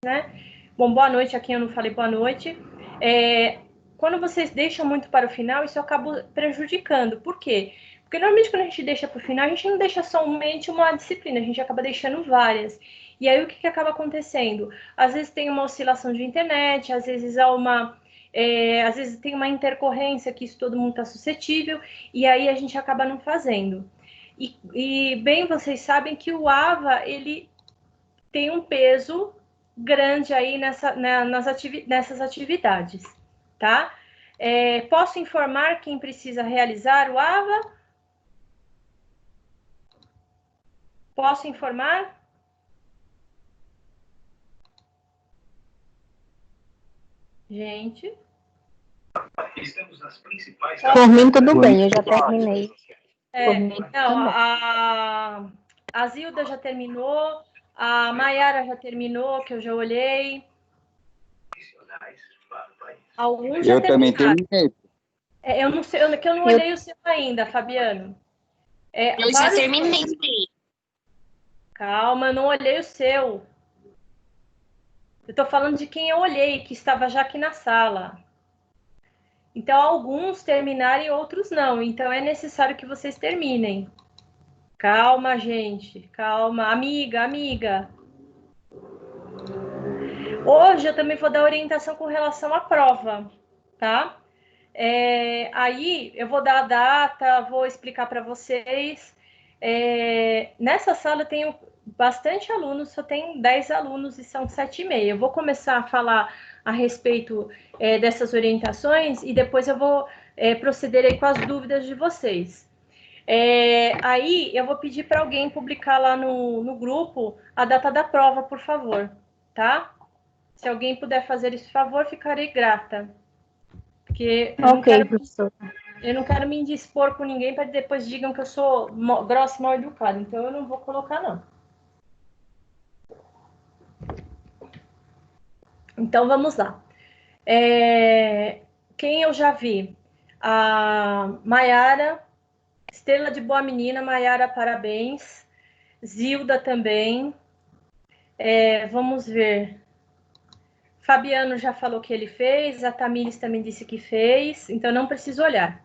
né? Bom, boa noite a quem eu não falei boa noite. Quando vocês deixam muito para o final, isso acaba prejudicando. Por quê? Porque normalmente quando a gente deixa para o final, a gente não deixa somente uma disciplina, a gente acaba deixando várias. E aí o que acaba acontecendo? Às vezes tem uma oscilação de internet, às vezes há às vezes tem uma intercorrência que isso todo mundo está suscetível, e aí a gente acaba não fazendo. E bem, vocês sabem que o AVA, ele tem um peso grande aí nessas atividades, tá? Posso informar quem precisa realizar o AVA? Posso informar? Gente. Por mim, tudo bem, eu já terminei. A Zilda já terminou, a Maiara já terminou, que eu já olhei. Alguns já também terminaram. terminei. Eu não sei, que eu não olhei o seu ainda, Fabiano. Eu já terminei. Calma, eu não olhei o seu. Eu estou falando de quem eu olhei, que estava já aqui na sala. Então, alguns terminaram e outros não. Então, é necessário que vocês terminem. Calma, gente. Calma. Amiga. Hoje eu também vou dar orientação com relação à prova, tá? Aí eu vou dar a data, vou explicar para vocês. Nessa sala eu tenho bastante alunos, só tem 10 alunos e são 7h30. Eu vou começar a falar a respeito dessas orientações e depois eu vou proceder aí com as dúvidas de vocês. Aí eu vou pedir para alguém publicar lá no grupo a data da prova, por favor, tá? Se alguém puder fazer esse favor, ficarei grata. Porque eu não quero me indispor com ninguém para depois digam que eu sou grossa e mal educada. Então, eu não vou colocar, não. Então, vamos lá. Quem eu já vi? A Maiara, Estrela de Boa Menina, Maiara, parabéns. Zilda também. Vamos ver. Fabiano já falou que ele fez, a Tamires também disse que fez, então não preciso olhar.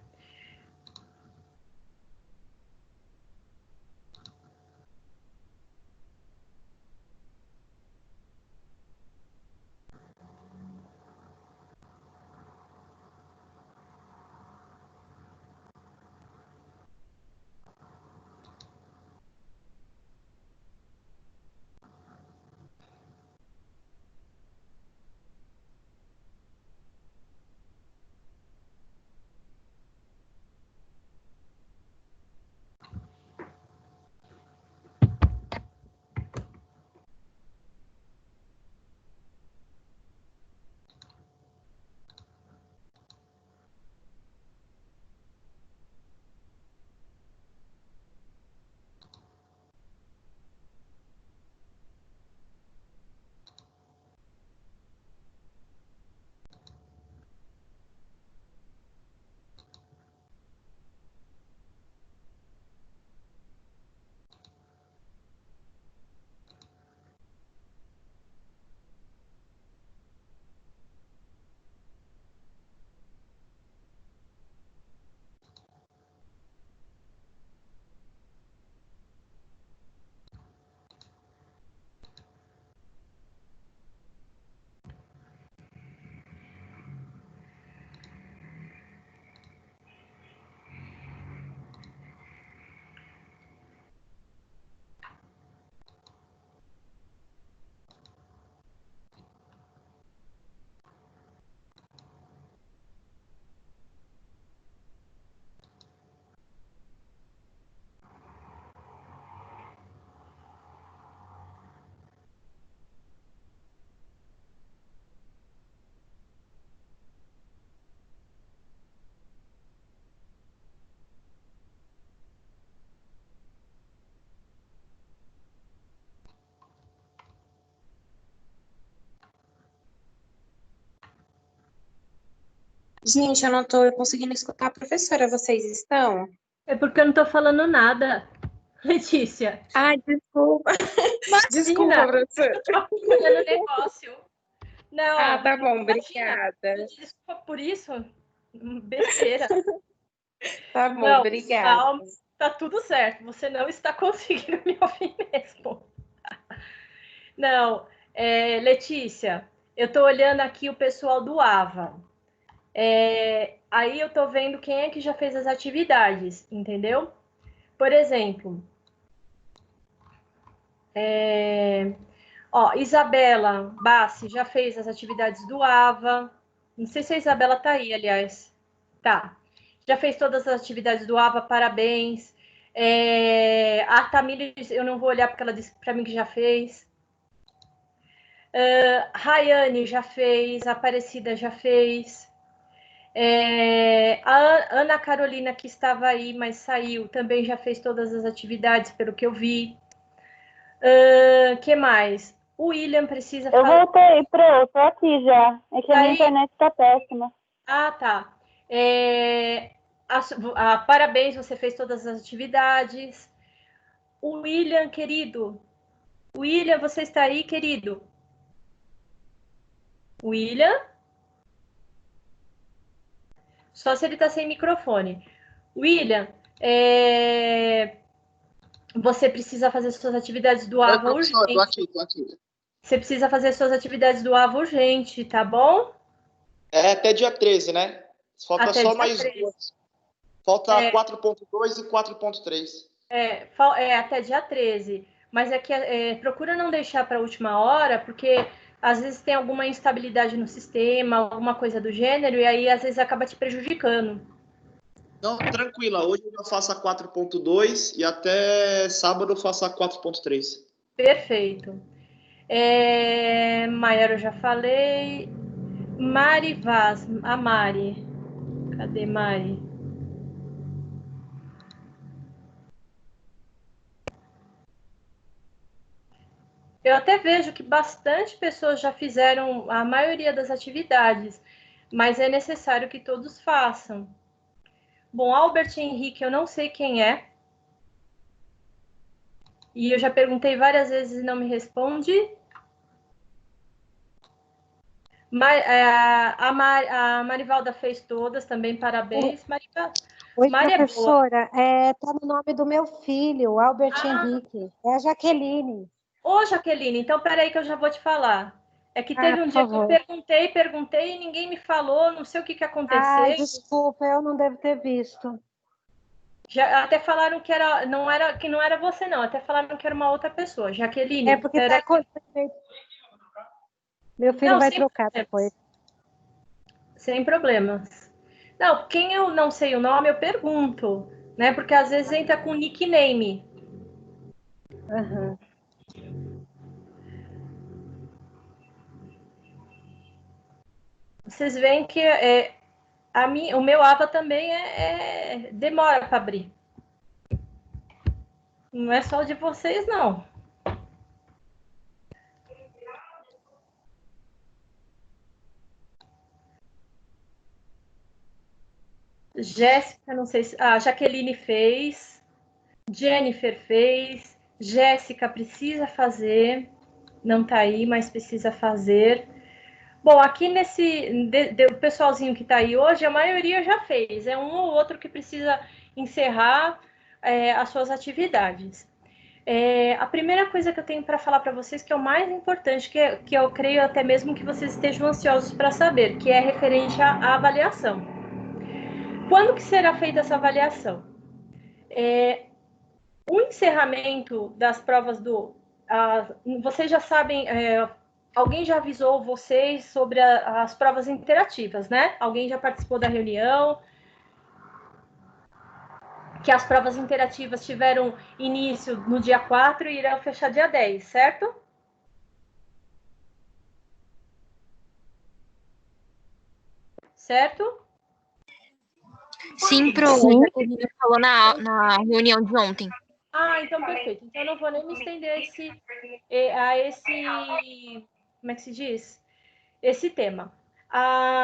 Gente, eu não estou conseguindo escutar a professora. Vocês estão? É porque eu não estou falando nada. Letícia. Ai, desculpa. Imagina, Desculpa, professora. olhando o negócio. Não, Ah, tá bom, imagina, obrigada. desculpa por isso. Besteira. Tá bom, Não, obrigada. calma, tá tudo certo. Você não está conseguindo me ouvir mesmo. Não, Letícia, eu tô olhando aqui o pessoal do AVA. Aí eu tô vendo quem é que já fez as atividades, entendeu? Por exemplo, Isabela Bassi já fez as atividades do AVA. Não sei se a Isabela tá aí, aliás. Tá. Já fez todas as atividades do AVA, parabéns. A Tamires, eu não vou olhar porque ela disse para mim que já fez. Rayane já fez, a Aparecida já fez. A Ana Carolina, que estava aí, mas saiu, também já fez todas as atividades, pelo que eu vi. Que mais? O William precisa Eu fazer. voltei, eu tô aqui já. É que a minha Aí, internet tá péssima. tá. Parabéns, você fez todas as atividades. O William, querido. William, você está aí, querido? William? Só se ele está sem microfone. William, você precisa fazer suas atividades do Oi, AVA professor, tô urgente. aqui, tô aqui. Você precisa fazer suas atividades do AVA urgente, tá bom? É até dia 13, né? Falta Até só dia mais 13. duas. Falta 4.2 e 4.3. Até dia 13. Mas procura não deixar para a última hora, porque às vezes tem alguma instabilidade no sistema, alguma coisa do gênero, e aí às vezes acaba te prejudicando. Não, tranquila. Hoje eu faço a 4.2 e até sábado eu faço a 4.3. Perfeito. Maiara, eu já falei. Mari Vaz, a Mari. Cadê Mari? Eu até vejo que bastante pessoas já fizeram a maioria das atividades, mas é necessário que todos façam. Bom, Albert Henrique, eu não sei quem é. E eu já perguntei várias vezes e não me responde. A Marivalda fez todas também, parabéns. Oi, Mari é boa. professora. Tá no nome do meu filho, Albert Henrique. É a Jaqueline. Ô, Jaqueline, então peraí que eu já vou te falar. É que teve um Por dia que eu favor. perguntei e ninguém me falou, não sei o que aconteceu. Desculpa, eu não devo ter visto. Já até falaram que não era você, não. Até falaram que era uma outra pessoa. Jaqueline, Porque tá acontecendo. Meu filho não, vai trocar depois. Sem problemas. Não, quem eu não sei o nome, eu pergunto, né? Porque às vezes entra com nickname. Uhum. Vocês veem que o meu AVA também demora para abrir. Não é só de vocês, não. Jéssica, não sei se. A Jaqueline fez. Jennifer fez. Jéssica precisa fazer. Não está aí, mas precisa fazer. Bom, aqui o pessoalzinho que está aí hoje, a maioria já fez. É um ou outro que precisa encerrar as suas atividades. A primeira coisa que eu tenho para falar para vocês, que é o mais importante, que eu creio até mesmo que vocês estejam ansiosos para saber, que é referente à avaliação. Quando que será feita essa avaliação? O encerramento das provas vocês já sabem, alguém já avisou vocês sobre as provas interativas, né? Alguém já participou da reunião? Que as provas interativas tiveram início no dia 4 e irão fechar dia 10, certo? Certo? Sim, pro. Sim. Já que a gente falou na reunião de ontem. Então perfeito. Então eu não vou nem me estender a esse, como é que se diz? Esse tema.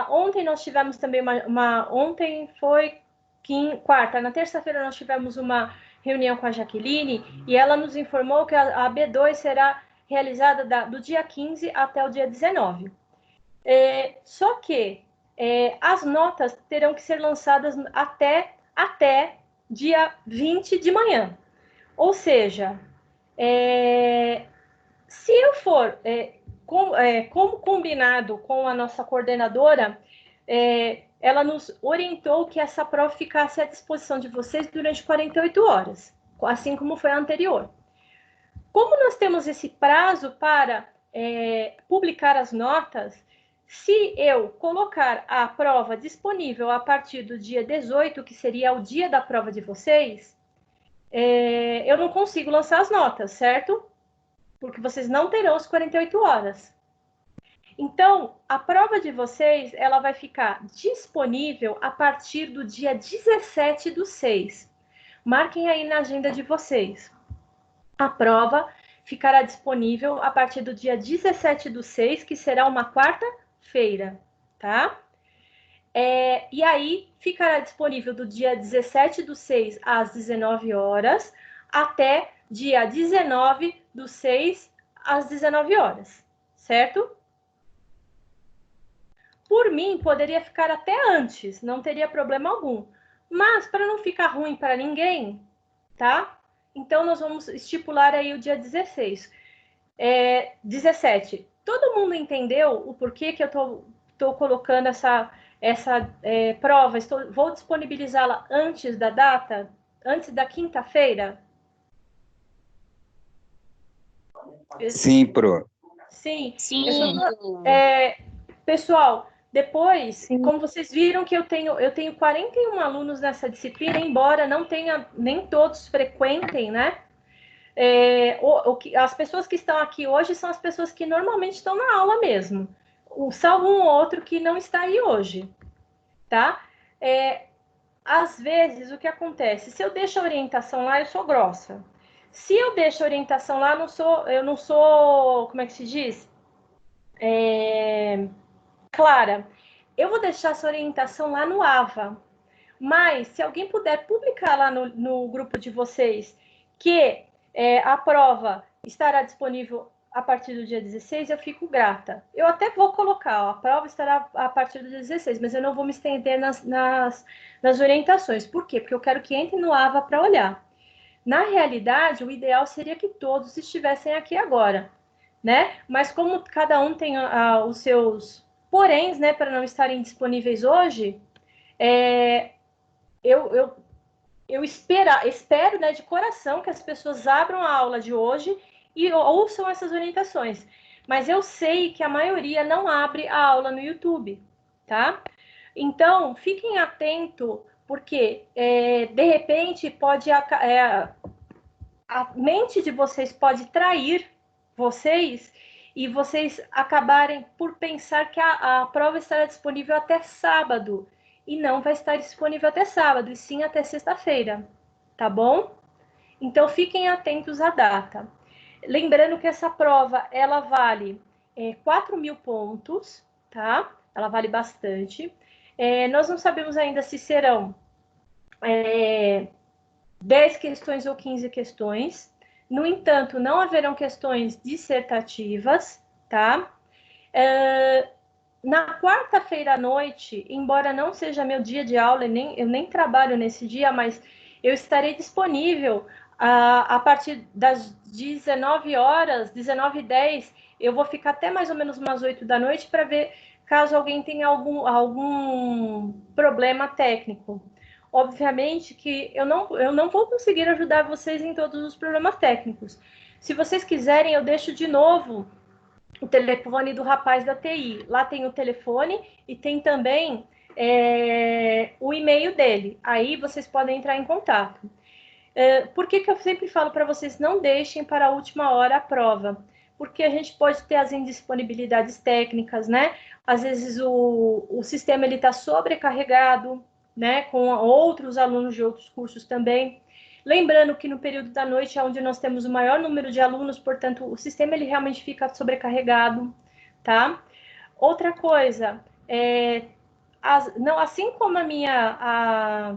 Ontem nós tivemos também ontem foi quarta, na terça-feira nós tivemos uma reunião com a Jaqueline e ela nos informou que a B2 será realizada do dia 15 até o dia 19. Só que as notas terão que ser lançadas até dia 20 de manhã. Ou seja, se eu for, como combinado com a nossa coordenadora, ela nos orientou que essa prova ficasse à disposição de vocês durante 48 horas, assim como foi a anterior. Como nós temos esse prazo para publicar as notas, se eu colocar a prova disponível a partir do dia 18, que seria o dia da prova de vocês, eu não consigo lançar as notas, certo? Porque vocês não terão as 48 horas. Então, a prova de vocês, ela vai ficar disponível a partir do dia 17/6. Marquem aí na agenda de vocês. A prova ficará disponível a partir do dia 17/6, que será uma quarta-feira, tá? E aí, ficará disponível do dia 17/6 às 19 horas até dia 19/6 às 19 horas, certo? Por mim, poderia ficar até antes, não teria problema algum. Mas, para não ficar ruim para ninguém, tá? Então, nós vamos estipular aí o dia 16. 17. Todo mundo entendeu o porquê que eu tô colocando essa prova? Vou disponibilizá-la antes da data? Antes da quinta-feira? Sim, Pro. Sim. Sim. Pessoal, depois, como vocês viram que eu tenho 41 alunos nessa disciplina, embora não tenha, nem todos frequentem, né? As pessoas que estão aqui hoje são as pessoas que normalmente estão na aula mesmo, salvo um ou outro que não está aí hoje, tá? Às vezes, o que acontece? Se eu deixo a orientação lá, eu sou grossa. Se eu deixo a orientação lá, eu não sou, como é que se diz? Clara. Eu vou deixar essa orientação lá no AVA. Mas, se alguém puder publicar lá no grupo de vocês que a prova estará disponível a partir do dia 16, eu fico grata. Eu até vou colocar, a prova estará a partir do dia 16, mas eu não vou me estender nas orientações. Por quê? Porque eu quero que entre no AVA para olhar. Na realidade, o ideal seria que todos estivessem aqui agora, né? Mas como cada um tem os seus poréns, né, para não estarem disponíveis hoje, eu espero, né, de coração que as pessoas abram a aula de hoje e ouçam essas orientações. Mas eu sei que a maioria não abre a aula no YouTube, tá? Então, fiquem atentos, porque, de repente, a mente de vocês pode trair vocês e vocês acabarem por pensar que a prova estará disponível até sábado. E não vai estar disponível até sábado, e sim até sexta-feira, tá bom? Então, fiquem atentos à data. Lembrando que essa prova, ela vale 4.000 pontos, tá? Ela vale bastante. Nós não sabemos ainda se serão 10 questões ou 15 questões. No entanto, não haverão questões dissertativas, tá? Na quarta-feira à noite, embora não seja meu dia de aula, eu nem trabalho nesse dia, mas eu estarei disponível a partir das 19 horas, 19h10, eu vou ficar até mais ou menos umas 8 da noite para ver caso alguém tenha algum problema técnico. Obviamente que eu não vou conseguir ajudar vocês em todos os problemas técnicos. Se vocês quiserem, eu deixo de novo o telefone do rapaz da TI. Lá tem o telefone e tem também o e-mail dele. Aí vocês podem entrar em contato. Por que eu sempre falo para vocês não deixem para a última hora a prova? Porque a gente pode ter as indisponibilidades técnicas, né? Às vezes o sistema está sobrecarregado, né? Com outros alunos de outros cursos também. Lembrando que no período da noite é onde nós temos o maior número de alunos, portanto, o sistema ele realmente fica sobrecarregado, tá? Outra coisa, assim como a minha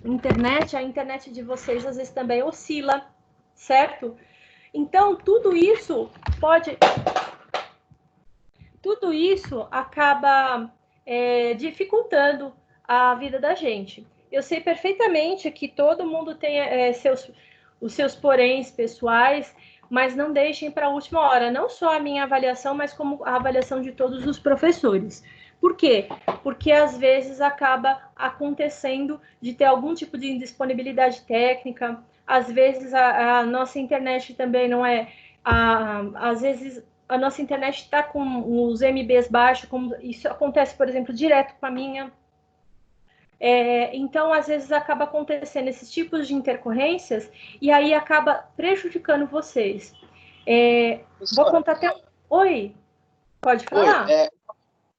internet, a internet de vocês às vezes também oscila, certo? Então, tudo isso acaba dificultando a vida da gente. Eu sei perfeitamente que todo mundo tem os seus poréns pessoais, mas não deixem para a última hora, não só a minha avaliação, mas como a avaliação de todos os professores. Por quê? Porque às vezes acaba acontecendo de ter algum tipo de indisponibilidade técnica, às vezes a nossa internet também não é... às vezes a nossa internet está com os MBs baixos, como isso acontece, por exemplo, direto com a minha. Então, às vezes, acaba acontecendo esses tipos de intercorrências e aí acaba prejudicando vocês. Vou contar até... Oi, pode falar? Oi,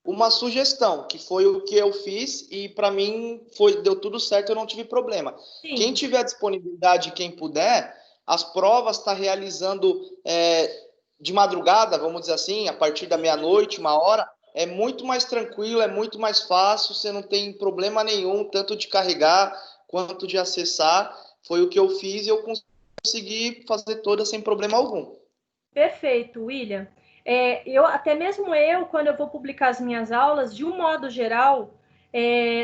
uma sugestão, que foi o que eu fiz e para mim deu tudo certo, eu não tive problema. Sim. Quem tiver disponibilidade, quem puder, as provas está realizando de madrugada, vamos dizer assim, a partir da meia-noite, 1h, é muito mais tranquilo, é muito mais fácil, você não tem problema nenhum, tanto de carregar quanto de acessar. Foi o que eu fiz e eu consegui fazer todas sem problema algum. Perfeito, William. Até mesmo eu, quando eu vou publicar as minhas aulas, de um modo geral,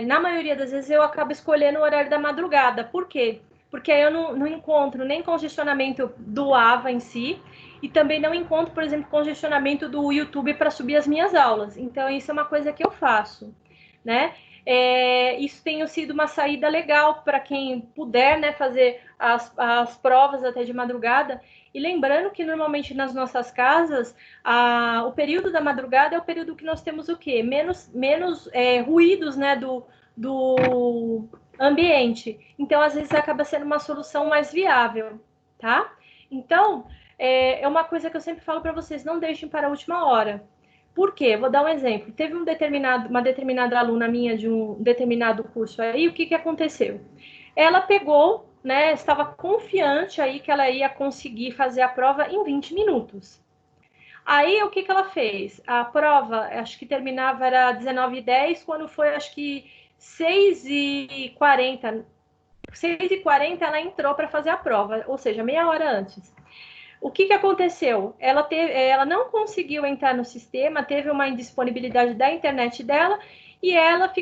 na maioria das vezes eu acabo escolhendo o horário da madrugada. Por quê? Porque aí eu não encontro nem congestionamento do AVA em si, e também não encontro, por exemplo, congestionamento do YouTube para subir as minhas aulas. Então, isso é uma coisa que eu faço, né? Isso tem sido uma saída legal para quem puder, né, fazer as provas até de madrugada. E lembrando que normalmente nas nossas casas, o período da madrugada é o período que nós temos o quê? Menos ruídos, né, do ambiente. Então, às vezes, acaba sendo uma solução mais viável, tá? Então, é uma coisa que eu sempre falo para vocês, não deixem para a última hora. Por quê? Vou dar um exemplo. Teve uma determinada aluna minha de um determinado curso aí, o que aconteceu? Ela pegou, né, estava confiante aí que ela ia conseguir fazer a prova em 20 minutos. Aí, o que ela fez? A prova, acho que terminava, era 19h10, quando foi, acho que 6h40, ela entrou para fazer a prova, ou seja, meia hora antes. O que aconteceu? Ela não conseguiu entrar no sistema, teve uma indisponibilidade da internet dela e ela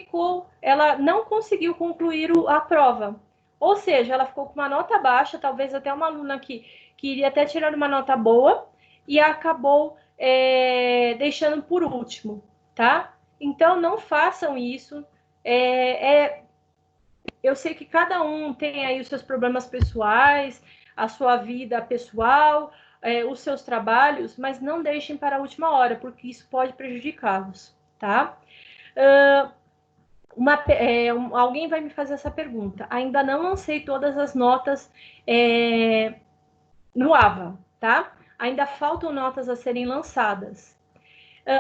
não conseguiu concluir a prova. Ou seja, ela ficou com uma nota baixa, talvez até uma aluna que iria até tirar uma nota boa e acabou deixando por último, tá? Então, não façam isso. Eu sei que cada um tem aí os seus problemas pessoais, a sua vida pessoal, os seus trabalhos, mas não deixem para a última hora, porque isso pode prejudicá-los, tá? Alguém vai me fazer essa pergunta. Ainda não lancei todas as notas no AVA, tá? Ainda faltam notas a serem lançadas.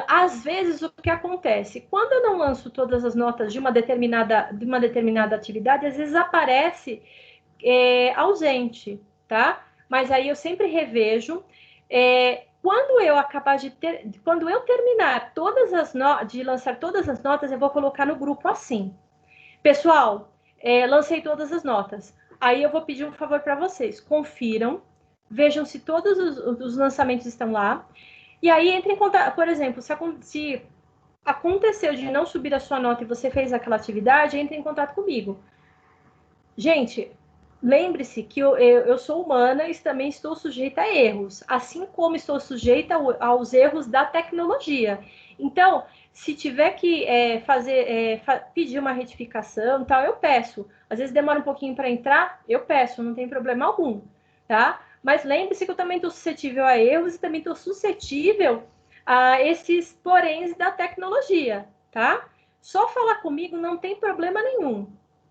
Às vezes, o que acontece? Quando eu não lanço todas as notas de uma determinada atividade, às vezes aparece ausente, tá? Mas aí eu sempre revejo. Quando eu terminar de lançar todas as notas, eu vou colocar no grupo assim. Pessoal, lancei todas as notas. Aí eu vou pedir um favor para vocês. Confiram, vejam se todos os lançamentos estão lá. E aí, entre em contato, por exemplo, se aconteceu de não subir a sua nota e você fez aquela atividade, entre em contato comigo. Gente, lembre-se que eu sou humana e também estou sujeita a erros, assim como estou sujeita aos erros da tecnologia. Então, se tiver que pedir uma retificação, tal, eu peço. Às vezes demora um pouquinho para entrar, eu peço, não tem problema algum, tá? Mas lembre-se que eu também estou suscetível a erros e também estou suscetível a esses poréns da tecnologia, tá? Só falar comigo não tem problema nenhum,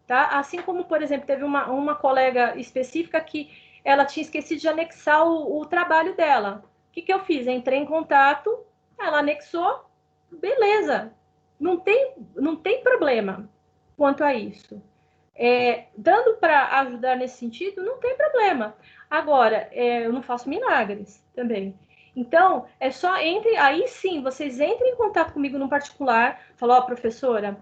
tá? Assim como, por exemplo, teve uma colega específica que ela tinha esquecido de anexar o trabalho dela. O que eu fiz? Entrei em contato, ela anexou, beleza. Não tem problema quanto a isso. Dando para ajudar nesse sentido, não tem problema. Agora, eu não faço milagres também. Então, aí sim, vocês entrem em contato comigo no particular, falou, professora,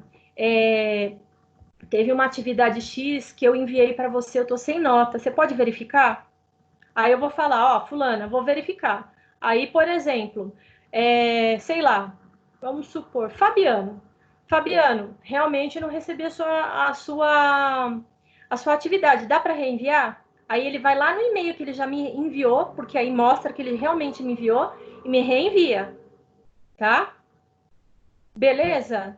teve uma atividade X que eu enviei para você, eu tô sem nota, você pode verificar? Aí eu vou falar, ó, fulana, vou verificar. Aí, por exemplo, sei lá, vamos supor, Fabiano, realmente não recebi a sua atividade, dá para reenviar? Aí ele vai lá no e-mail que ele já me enviou, porque aí mostra que ele realmente me enviou e me reenvia, tá? Beleza?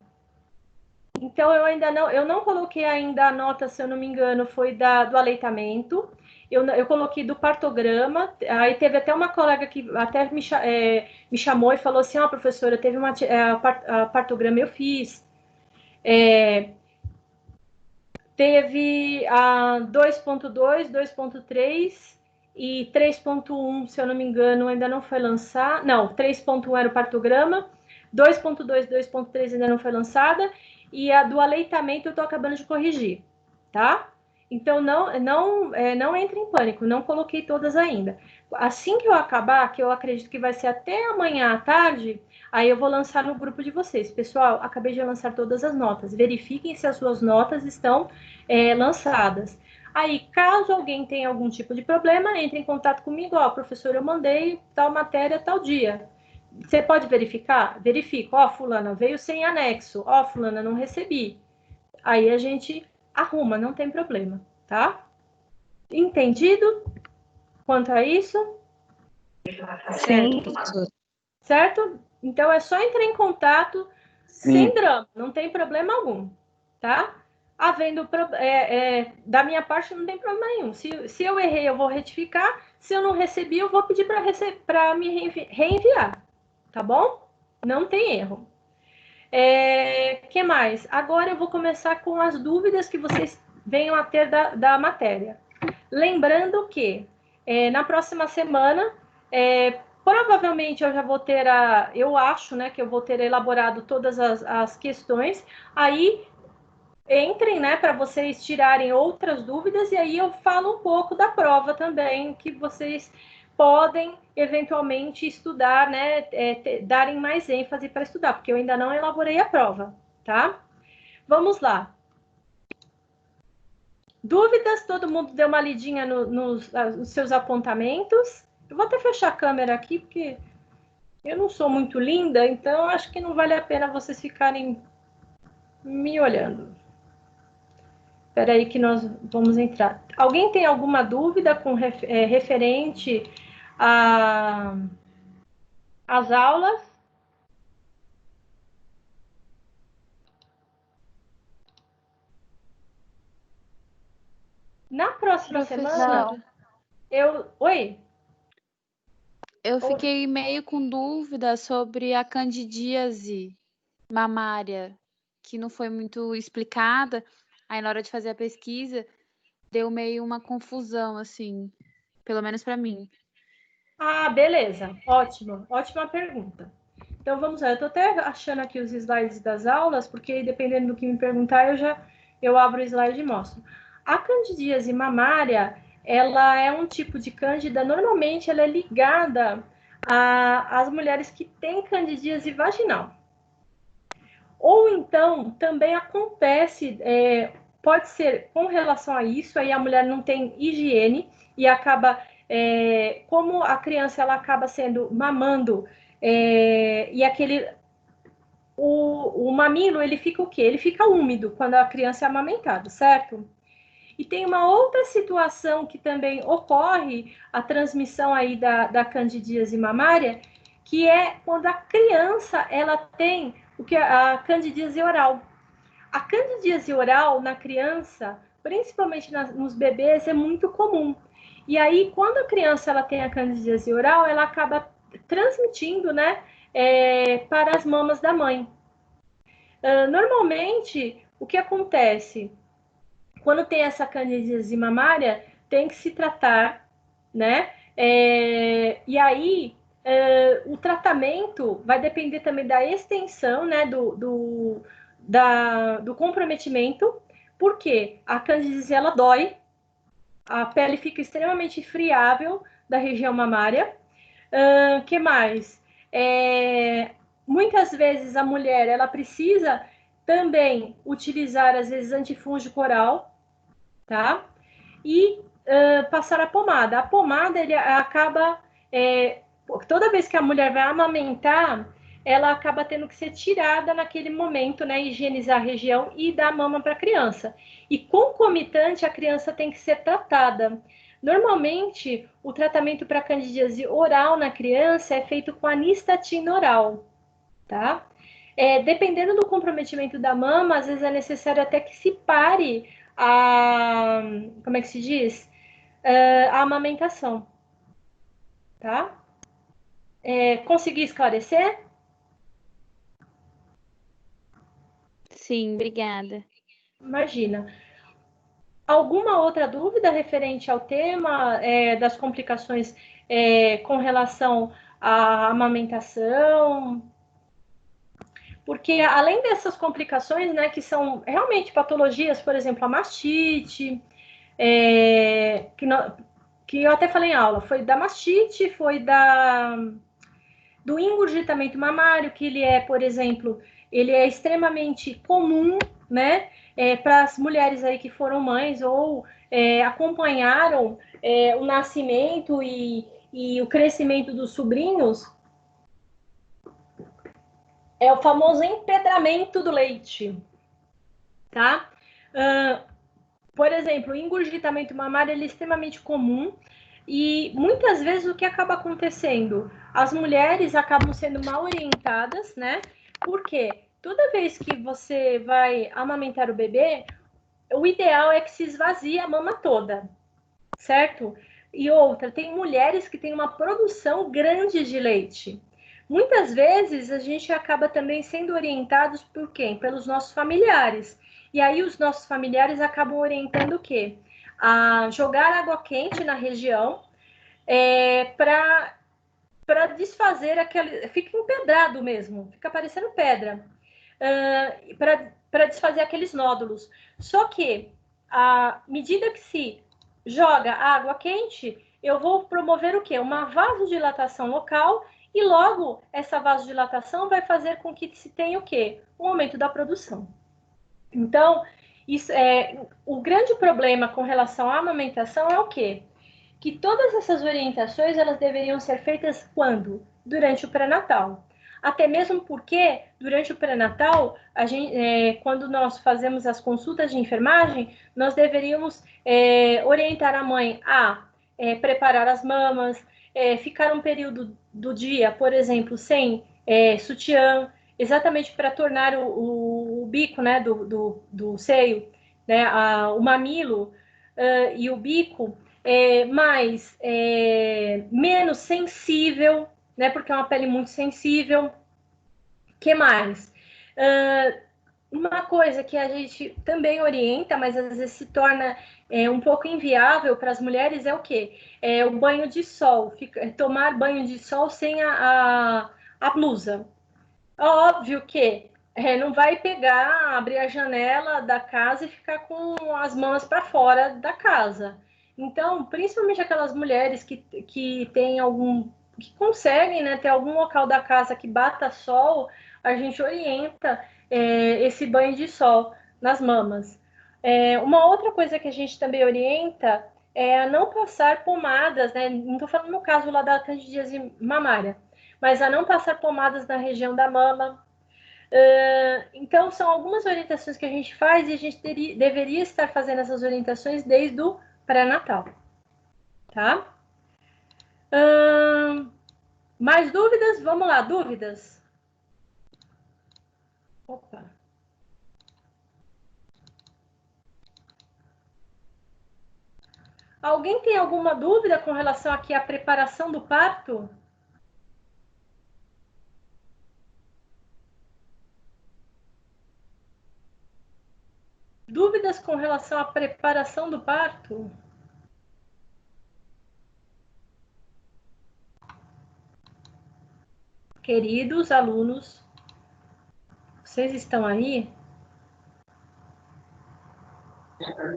Então eu não coloquei ainda a nota, se eu não me engano, foi do aleitamento. Eu coloquei do partograma. Aí teve até uma colega que até me chamou e falou assim: ó, professora, teve a partograma eu fiz. Teve a 2.2, 2.3 e 3.1, se eu não me engano, ainda não foi lançado. Não, 3.1 era o partograma, 2.2, 2.3 ainda não foi lançada, e a do aleitamento eu estou acabando de corrigir, tá? Então, não entre em pânico, não coloquei todas ainda. Assim que eu acabar, que eu acredito que vai ser até amanhã à tarde, aí eu vou lançar no grupo de vocês. Pessoal, acabei de lançar todas as notas. Verifiquem se as suas notas estão lançadas. Aí, caso alguém tenha algum tipo de problema, entre em contato comigo. Ó, professor, eu mandei tal matéria tal dia. Você pode verificar? Verifico. Ó, fulana, veio sem anexo. Ó, fulana, não recebi. Aí a gente arruma, não tem problema, tá? Entendido quanto a isso? Sim. Certo? Então é só entrar em contato sem drama, não tem problema algum, tá? Havendo da minha parte não tem problema nenhum. Se eu errei, eu vou retificar. Se eu não recebi, eu vou pedir para me reenviar, tá bom? Não tem erro. Que mais? Agora eu vou começar com as dúvidas que vocês venham a ter da matéria. Lembrando que na próxima semana, provavelmente eu já vou ter eu acho, né, que eu vou ter elaborado todas as questões. Aí entrem, né, para vocês tirarem outras dúvidas e aí eu falo um pouco da prova também, que vocês podem eventualmente estudar, né, darem mais ênfase para estudar, porque eu ainda não elaborei a prova, tá? Vamos lá. Dúvidas? Todo mundo deu uma lidinha nos seus apontamentos? Eu vou até fechar a câmera aqui, porque eu não sou muito linda, então acho que não vale a pena vocês ficarem me olhando. Espera aí que nós vamos entrar. Alguém tem alguma dúvida referente às aulas? Na próxima semana, Oi? Eu fiquei meio com dúvida sobre a candidíase mamária, que não foi muito explicada. Aí, na hora de fazer a pesquisa, deu meio uma confusão, assim, pelo menos para mim. Ah, beleza. Ótimo. Ótima pergunta. Então, vamos lá. Eu estou até achando aqui os slides das aulas, porque dependendo do que me perguntar, eu abro o slide e mostro. A candidíase mamária, ela é um tipo de cândida, normalmente ela é ligada às mulheres que têm candidíase vaginal. Ou então, também acontece, pode ser com relação a isso, aí a mulher não tem higiene e acaba, como a criança ela acaba sendo mamando, e o mamilo, ele fica o quê? Ele fica úmido quando a criança é amamentada, certo? E tem uma outra situação que também ocorre, a transmissão aí da candidíase mamária, que é quando a criança ela tem o que a candidíase oral. A candidíase oral na criança, principalmente nos bebês, é muito comum. E aí, quando a criança ela tem a candidíase oral, ela acaba transmitindo, né, para as mamas da mãe. Normalmente, o que acontece? Quando tem essa candidíase mamária, tem que se tratar, né? E aí, o tratamento vai depender também da extensão, né? Do comprometimento, porque a candidíase, ela dói, a pele fica extremamente friável da região mamária. Que mais? Muitas vezes a mulher, ela precisa Também utilizar, às vezes, antifúngico oral, tá? E passar a pomada. A pomada, ele acaba... toda vez que a mulher vai amamentar, ela acaba tendo que ser tirada naquele momento, né? Higienizar a região e dar mama para a criança. E concomitante, a criança tem que ser tratada. Normalmente, o tratamento para candidíase oral na criança é feito com anistatina oral, tá? Dependendo do comprometimento da mama, às vezes é necessário até que se pare a... Como é que se diz? A amamentação, tá? Consegui esclarecer? Sim, obrigada. Imagina. Alguma outra dúvida referente ao tema das complicações com relação à amamentação? Porque além dessas complicações, né, que são realmente patologias, por exemplo, a mastite, que eu até falei em aula, foi da mastite, foi do engurgitamento mamário, que ele é, por exemplo, ele é extremamente comum, né, para as mulheres aí que foram mães ou acompanharam o nascimento e o crescimento dos sobrinhos, é o famoso empedramento do leite, tá? Por exemplo, o engurgitamento mamário ele é extremamente comum e muitas vezes o que acaba acontecendo? As mulheres acabam sendo mal orientadas, né? Porque toda vez que você vai amamentar o bebê, o ideal é que se esvazie a mama toda, certo? E outra, tem mulheres que têm uma produção grande de leite. Muitas vezes a gente acaba também sendo orientados por quem? Pelos nossos familiares. E aí os nossos familiares acabam orientando o quê? A jogar água quente na região para desfazer aquele... Fica empedrado mesmo, fica parecendo pedra. Para desfazer aqueles nódulos. Só que, à medida que se joga água quente, eu vou promover o quê? Uma vasodilatação local e logo essa vasodilatação vai fazer com que se tenha o quê? Um aumento da produção. Então, o grande problema com relação à amamentação é o quê? Que todas essas orientações elas deveriam ser feitas quando? Durante o pré-natal. Até mesmo porque, durante o pré-natal, quando nós fazemos as consultas de enfermagem, nós deveríamos orientar a mãe a preparar as mamas, ficar um período do dia, por exemplo, sem sutiã, exatamente para tornar o bico, né, do seio, né, o mamilo e o bico menos sensível, né, porque é uma pele muito sensível. Que mais? Uma coisa que a gente também orienta, mas às vezes se torna um pouco inviável para as mulheres é o quê? O banho de sol, tomar banho de sol sem a blusa. Óbvio que não vai pegar, abrir a janela da casa e ficar com as mãos para fora da casa. Então, principalmente aquelas mulheres que têm que conseguem, né, ter algum local da casa que bata sol, a gente orienta esse banho de sol nas mamas. Uma outra coisa que a gente também orienta é a não passar pomadas, né? Não estou falando no caso lá da candidíase mamária, mas a não passar pomadas na região da mama. Então, são algumas orientações que a gente faz e a gente deveria estar fazendo essas orientações desde o pré-natal. Tá? Mais dúvidas? Vamos lá, dúvidas? Opa. Alguém tem alguma dúvida com relação aqui à preparação do parto? Dúvidas com relação à preparação do parto? Queridos alunos, vocês estão aí?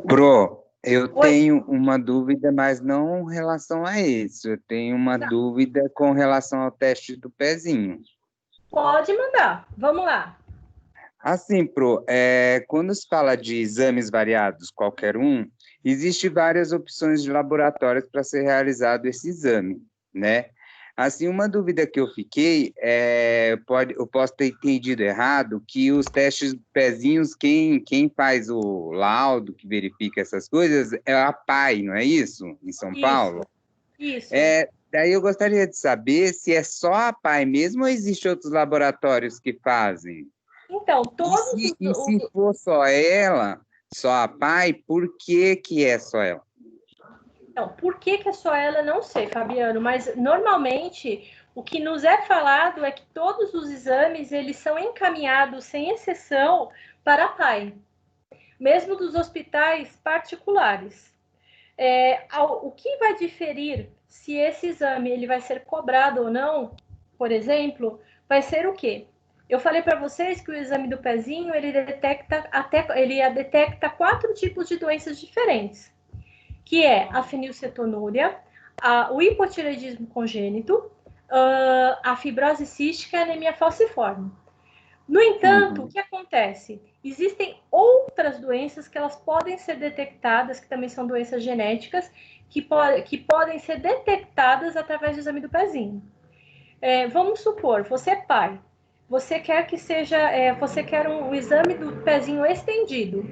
Pro, eu tenho uma dúvida, mas não em relação a isso. Eu tenho uma dúvida com relação ao teste do pezinho. Pode mandar, vamos lá. Assim, quando se fala de exames variados, qualquer um, existe várias opções de laboratórios para ser realizado esse exame, né? Assim, uma dúvida que eu fiquei, eu posso ter entendido errado, que os testes do pezinhos, quem faz o laudo, que verifica essas coisas, é a PAI, não é isso? Em São Paulo? Isso. Daí eu gostaria de saber se é só a PAI mesmo ou existem outros laboratórios que fazem? Então, todos E se for só ela, só a PAI, por que é só ela? Então, por que é só ela, não sei, Fabiano, mas normalmente o que nos é falado é que todos os exames, eles são encaminhados, sem exceção, para a PAI, mesmo dos hospitais particulares. O que vai diferir se esse exame ele vai ser cobrado ou não, por exemplo, vai ser o quê? Eu falei para vocês que o exame do pezinho, ele detecta 4 tipos de doenças diferentes, que é a fenilcetonúria, o hipotireoidismo congênito, a fibrose cística e a anemia falciforme. No entanto, o que acontece? Existem outras doenças que elas podem ser detectadas, que também são doenças genéticas, que podem ser detectadas através do exame do pezinho. Vamos supor, você é pai, você quer que seja, você quer um exame do pezinho estendido.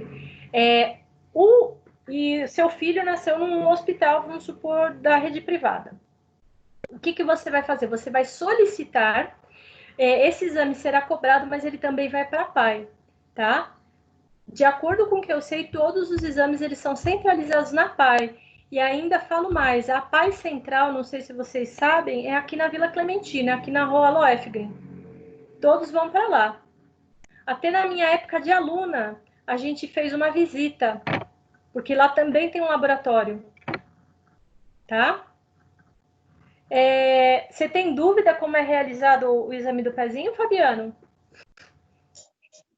E seu filho nasceu num hospital, vamos supor, da rede privada. O que você vai fazer? Você vai solicitar, esse exame será cobrado, mas ele também vai para a PAI, tá? De acordo com o que eu sei, todos os exames eles são centralizados na PAI. E ainda falo mais, a PAI central, não sei se vocês sabem, é aqui na Vila Clementina, aqui na Rua Loefgren. Todos vão para lá. Até na minha época de aluna, a gente fez uma visita, porque lá também tem um laboratório, tá? Você tem dúvida como é realizado o exame do pezinho, Fabiano?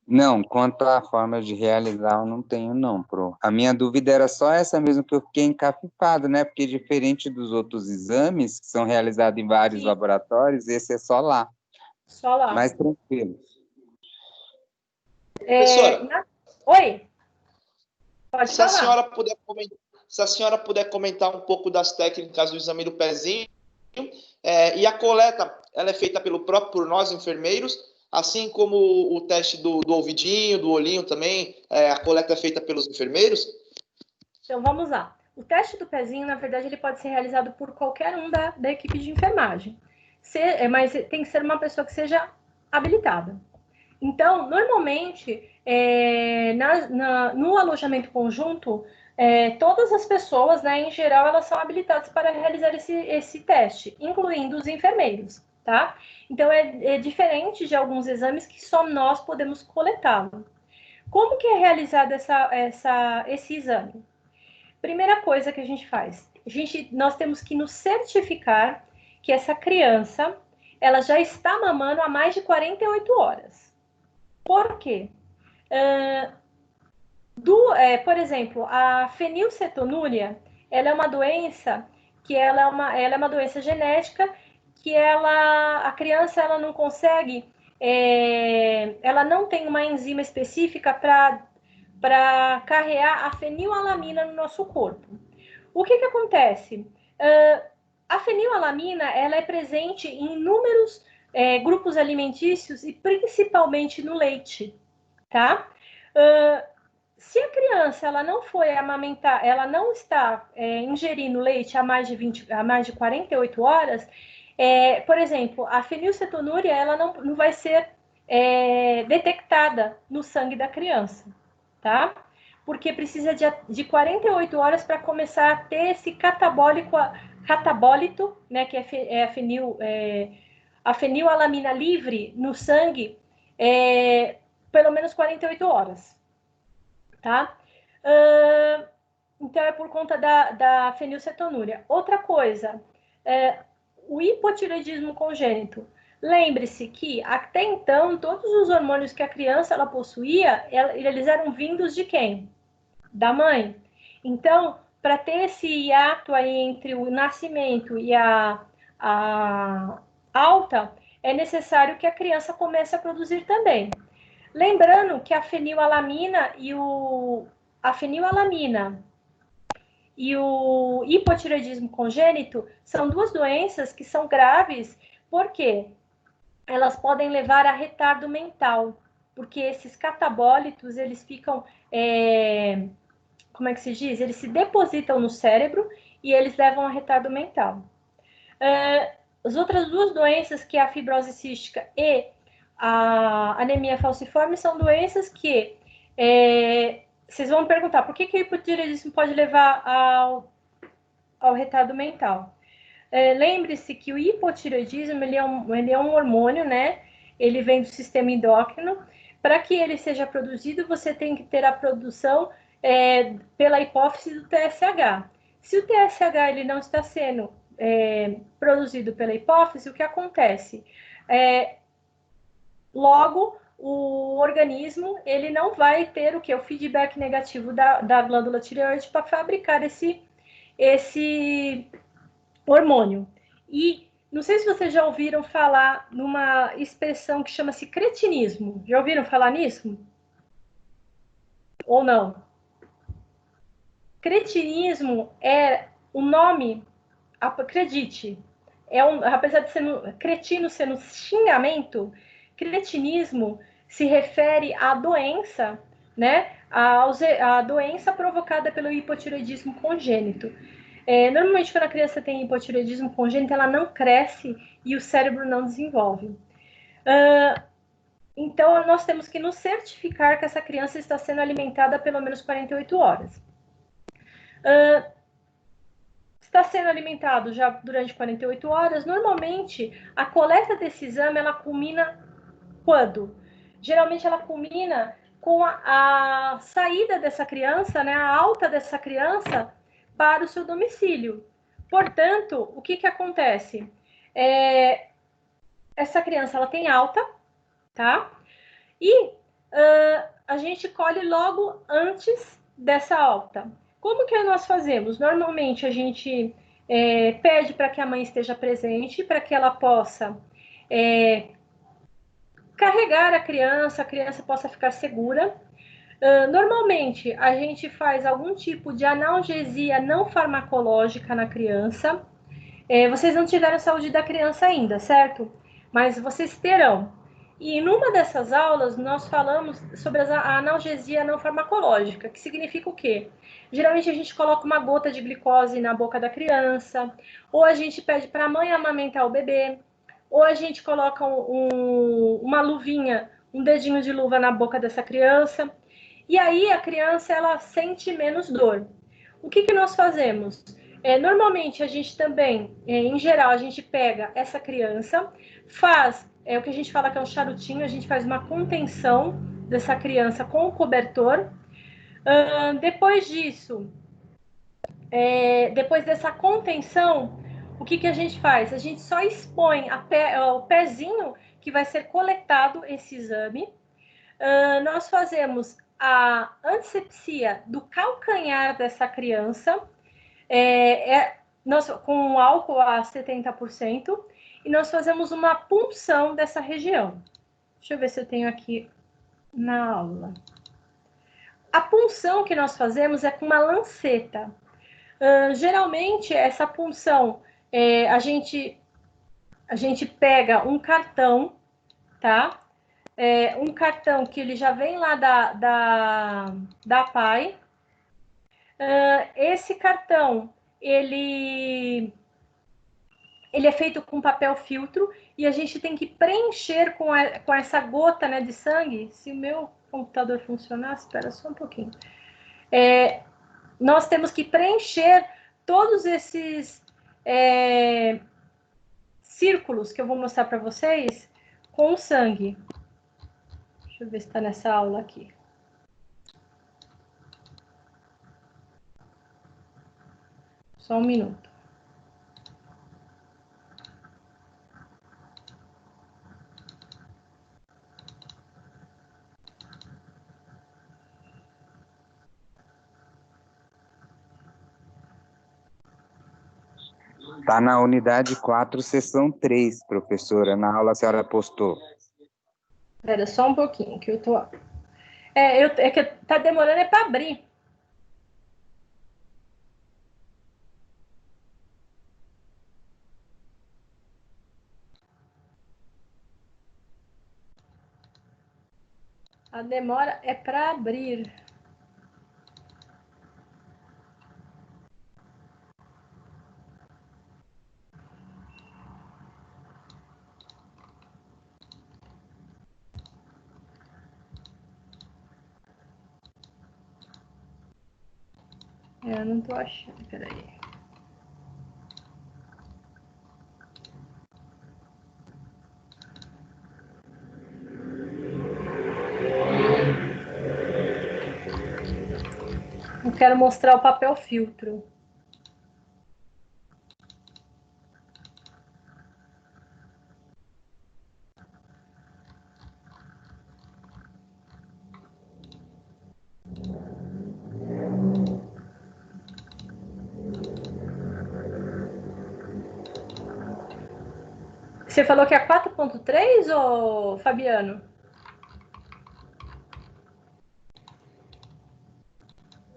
Não, quanto à forma de realizar, eu não tenho, não, Pro. A minha dúvida era só essa mesmo, que eu fiquei encafifado, né? Porque diferente dos outros exames, que são realizados em vários laboratórios, esse é só lá. Só lá. Mais tranquilo. Professora, Oi? Pode se falar. a senhora puder comentar um pouco das técnicas do exame do pezinho, e a coleta, ela é feita por nós, enfermeiros, assim como o teste do ouvidinho, do olhinho também, a coleta é feita pelos enfermeiros? Então, vamos lá. O teste do pezinho, na verdade, ele pode ser realizado por qualquer um da equipe de enfermagem. Mas tem que ser uma pessoa que seja habilitada. Então, normalmente, no alojamento conjunto, todas as pessoas, né, em geral, elas são habilitadas para realizar esse teste, incluindo os enfermeiros, tá? Então, é diferente de alguns exames que só nós podemos coletá-lo. Como que é realizado esse exame? Primeira coisa que a gente faz, nós temos que nos certificar que essa criança, ela já está mamando há mais de 48 horas. Por quê? Por exemplo, a fenilcetonúria, ela é uma doença que ela é uma doença genética que a criança ela não consegue, ela não tem uma enzima específica para carregar a fenilalanina no nosso corpo. O que acontece? A fenilalanina ela é presente em inúmeros grupos alimentícios e principalmente no leite, tá? Se a criança ela não foi amamentar, ela não está ingerindo leite há mais de 48 horas, por exemplo, a fenilcetonúria ela não vai ser detectada no sangue da criança, tá? Porque precisa de 48 horas para começar a ter esse catabólito, né, que é a fenilalanina livre no sangue, pelo menos 48 horas, tá? Então, é por conta da fenilcetonúria. Outra coisa, o hipotireoidismo congênito. Lembre-se que, até então, todos os hormônios que a criança ela possuía, eles eram vindos de quem? Da mãe. Então, para ter esse hiato aí entre o nascimento e a alta, é necessário que a criança comece a produzir também. Lembrando que a fenilalanina e o hipotireoidismo congênito são duas doenças que são graves, porque elas podem levar a retardo mental, porque esses catabólitos, eles ficam, como é que se diz? Eles se depositam no cérebro e eles levam a retardo mental. As outras duas doenças, que é a fibrose cística e a anemia falciforme, são doenças que vocês vão me perguntar por que o hipotireoidismo pode levar ao retardo mental. Lembre-se que o hipotireoidismo ele é um hormônio, né? Ele vem do sistema endócrino. Para que ele seja produzido, você tem que ter a produção pela hipófise do TSH. Se o TSH ele não está sendo produzido pela hipófise, o que acontece? Logo, o organismo ele não vai ter o feedback negativo da glândula tireoide para fabricar esse hormônio. E não sei se vocês já ouviram falar numa expressão que chama-se cretinismo. Já ouviram falar nisso? Ou não? Cretinismo é o nome, acredite, apesar de ser cretino sendo um xingamento, cretinismo se refere à doença, né? A doença provocada pelo hipotireoidismo congênito. Normalmente, quando a criança tem hipotireoidismo congênito, ela não cresce e o cérebro não desenvolve. Então, nós temos que nos certificar que essa criança está sendo alimentada há pelo menos 48 horas. Está sendo alimentado já durante 48 horas, normalmente a coleta desse exame, ela culmina quando? Geralmente ela culmina com a saída dessa criança, né, a alta dessa criança para o seu domicílio. Portanto, o que acontece? Essa criança, ela tem alta, tá? E a gente colhe logo antes dessa alta. Como que nós fazemos? Normalmente, a gente pede para que a mãe esteja presente, para que ela possa carregar a criança possa ficar segura. Normalmente, a gente faz algum tipo de analgesia não farmacológica na criança. Vocês não tiveram saúde da criança ainda, certo? Mas vocês terão. E numa dessas aulas, nós falamos sobre a analgesia não farmacológica, que significa o quê? Geralmente a gente coloca uma gota de glicose na boca da criança, ou a gente pede para a mãe amamentar o bebê, ou a gente coloca uma luvinha, um dedinho de luva na boca dessa criança, e aí a criança ela sente menos dor. O que nós fazemos? Normalmente a gente também, em geral, a gente pega essa criança, faz o que a gente fala que é um charutinho, a gente faz uma contenção dessa criança com o cobertor. Depois disso, depois dessa contenção, o que a gente faz? A gente só expõe o pezinho que vai ser coletado esse exame. Nós fazemos a antisepsia do calcanhar dessa criança, com álcool a 70%, e nós fazemos uma punção dessa região. Deixa eu ver se eu tenho aqui na aula. A punção que nós fazemos é com uma lanceta. Geralmente, essa punção, a gente pega um cartão, tá? Um cartão que ele já vem lá da PAI. Esse cartão, ele é feito com papel filtro e a gente tem que preencher com essa gota, né, de sangue. Se o meu computador funcionar, espera só um pouquinho. Nós temos que preencher todos esses círculos que eu vou mostrar para vocês com sangue. Deixa eu ver se está nessa aula aqui. Só um minuto. Está na unidade 4, seção 3, professora. Na aula a senhora postou. Espera só um pouquinho, que eu tô... É que tá demorando para abrir. A demora é para abrir. Eu não tô achando, peraí. Eu quero mostrar o papel filtro. Você falou que é 4.3, ô Fabiano?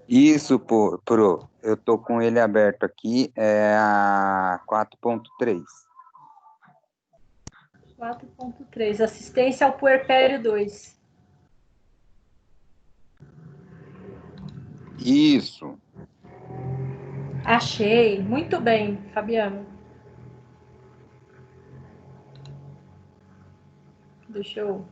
Isso, Pro. Eu tô com ele aberto aqui, é a 4.3. 4.3, assistência ao puerpério 2. Isso. Achei. Muito bem, Fabiano. Deixa eu...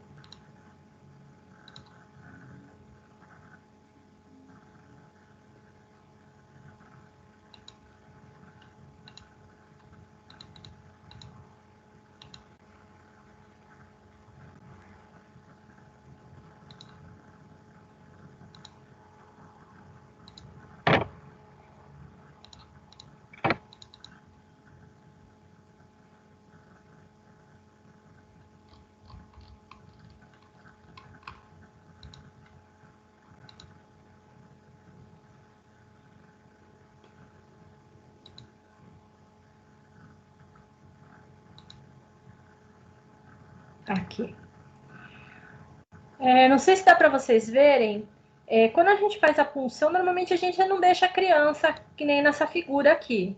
Aqui. Não sei se dá para vocês verem. Quando a gente faz a punção, normalmente a gente não deixa a criança que nem nessa figura aqui.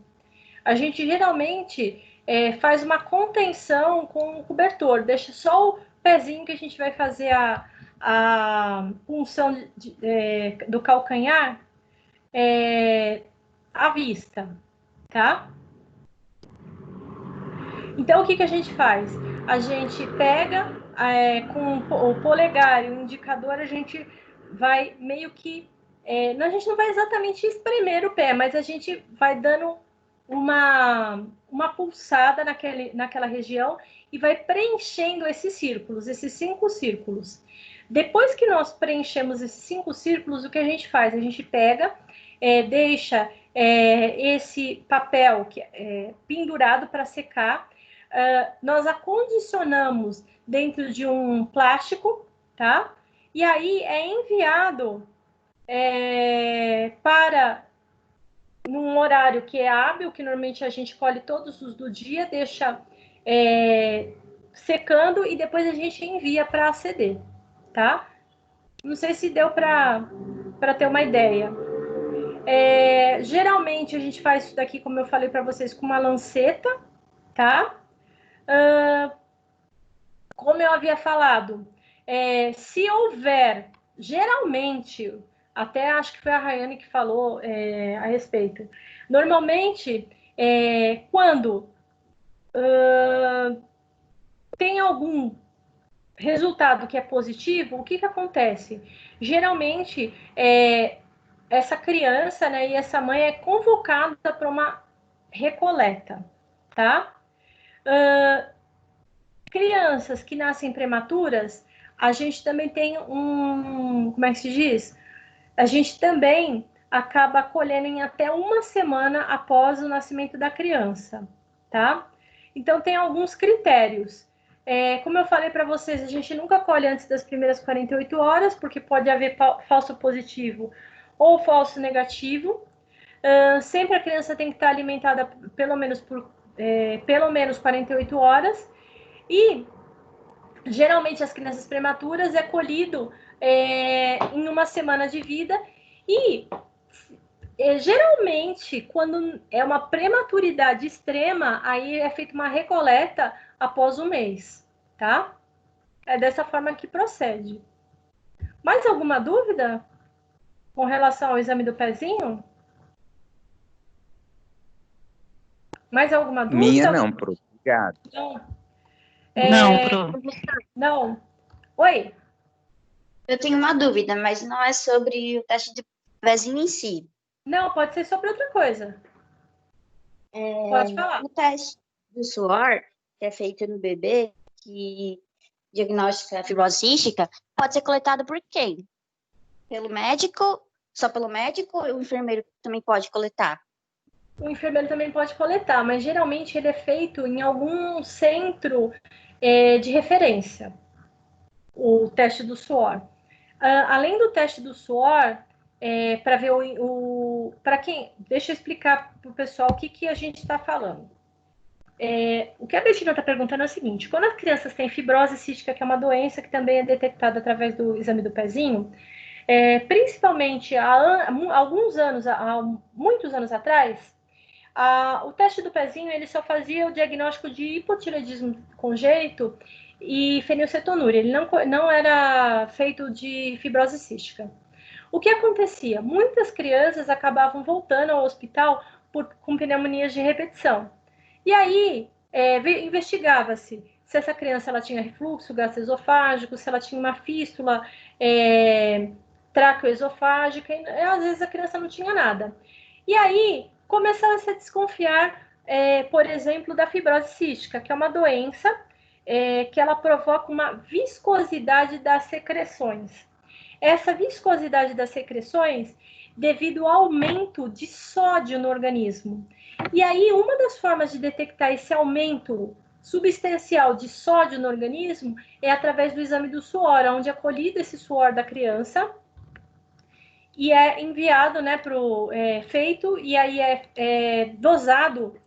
A gente geralmente faz uma contenção com o cobertor, deixa só o pezinho que a gente vai fazer a punção do calcanhar à vista, tá? Então, o que a gente faz? A gente pega com o polegar e o indicador, a gente vai meio que... a gente não vai exatamente espremer o pé, mas a gente vai dando uma pulsada naquela região e vai preenchendo esses círculos, esses 5 círculos. Depois que nós preenchemos esses 5 círculos, o que a gente faz? A gente pega, deixa esse papel pendurado para secar. Nós acondicionamos dentro de um plástico, tá? E aí é enviado para num horário que é hábil, que normalmente a gente colhe todos os do dia, deixa secando e depois a gente envia para aceder, tá? Não sei se deu para ter uma ideia. Geralmente a gente faz isso daqui, como eu falei para vocês, com uma lanceta, tá? Como eu havia falado, se houver, geralmente, até acho que foi a Rayane que falou a respeito, normalmente, quando tem algum resultado que é positivo, o que acontece? Geralmente, essa criança, né, e essa mãe é convocada para uma recoleta, tá? Crianças que nascem prematuras, a gente também tem como é que se diz? A gente também acaba colhendo em até 1 semana após o nascimento da criança, tá? Então, tem alguns critérios. Como eu falei para vocês, a gente nunca colhe antes das primeiras 48 horas, porque pode haver falso positivo ou falso negativo. Sempre a criança tem que estar alimentada pelo menos 48 horas. E Geralmente, as crianças prematuras é colhido em uma semana de vida e geralmente, quando é uma prematuridade extrema, aí é feita uma recoleta após um mês, tá? É dessa forma que procede. Mais alguma dúvida com relação ao exame do pezinho? Mais alguma dúvida? Minha não, Pro. Obrigado. Não. Não, Pro. Não. Oi? Eu tenho uma dúvida, mas não é sobre o teste de pezinho em si. Não, pode ser sobre outra coisa. Pode falar. O teste do suor, que é feito no bebê, que diagnostica a fibrose cística, pode ser coletado por quem? Pelo médico? Só pelo médico ou o enfermeiro também pode coletar? O enfermeiro também pode coletar, mas geralmente ele é feito em algum centro de referência, o teste do suor. Além do teste do suor, para ver para quem... Deixa eu explicar para o pessoal o que a gente está falando. O que a Betina está perguntando é o seguinte: quando as crianças têm fibrose cística, que é uma doença que também é detectada através do exame do pezinho, principalmente há muitos anos atrás, o teste do pezinho ele só fazia o diagnóstico de hipotireoidismo congênito e fenilcetonúria. Ele não era feito de fibrose cística. O que acontecia? Muitas crianças acabavam voltando ao hospital com pneumonias de repetição. E aí, investigava-se se essa criança ela tinha refluxo gastroesofágico, se ela tinha uma fístula traqueoesofágica, e às vezes a criança não tinha nada. E aí, começava-se a desconfiar, por exemplo, da fibrose cística, que é uma doença que ela provoca uma viscosidade das secreções. Essa viscosidade das secreções devido ao aumento de sódio no organismo. E aí, uma das formas de detectar esse aumento substancial de sódio no organismo é através do exame do suor, onde é colhido esse suor da criança e é enviado, feito, e aí é dosado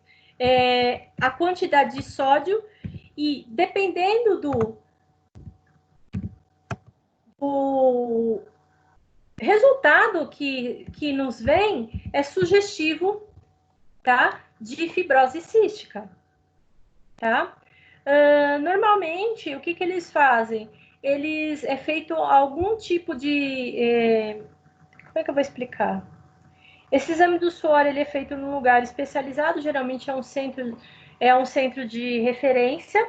a quantidade de sódio, e dependendo do resultado que nos vem, é sugestivo, tá? De fibrose cística, tá? Normalmente, o que eles fazem? É feito algum tipo de... como é que eu vou explicar? Esse exame do suor ele é feito num lugar especializado, geralmente é um centro de referência.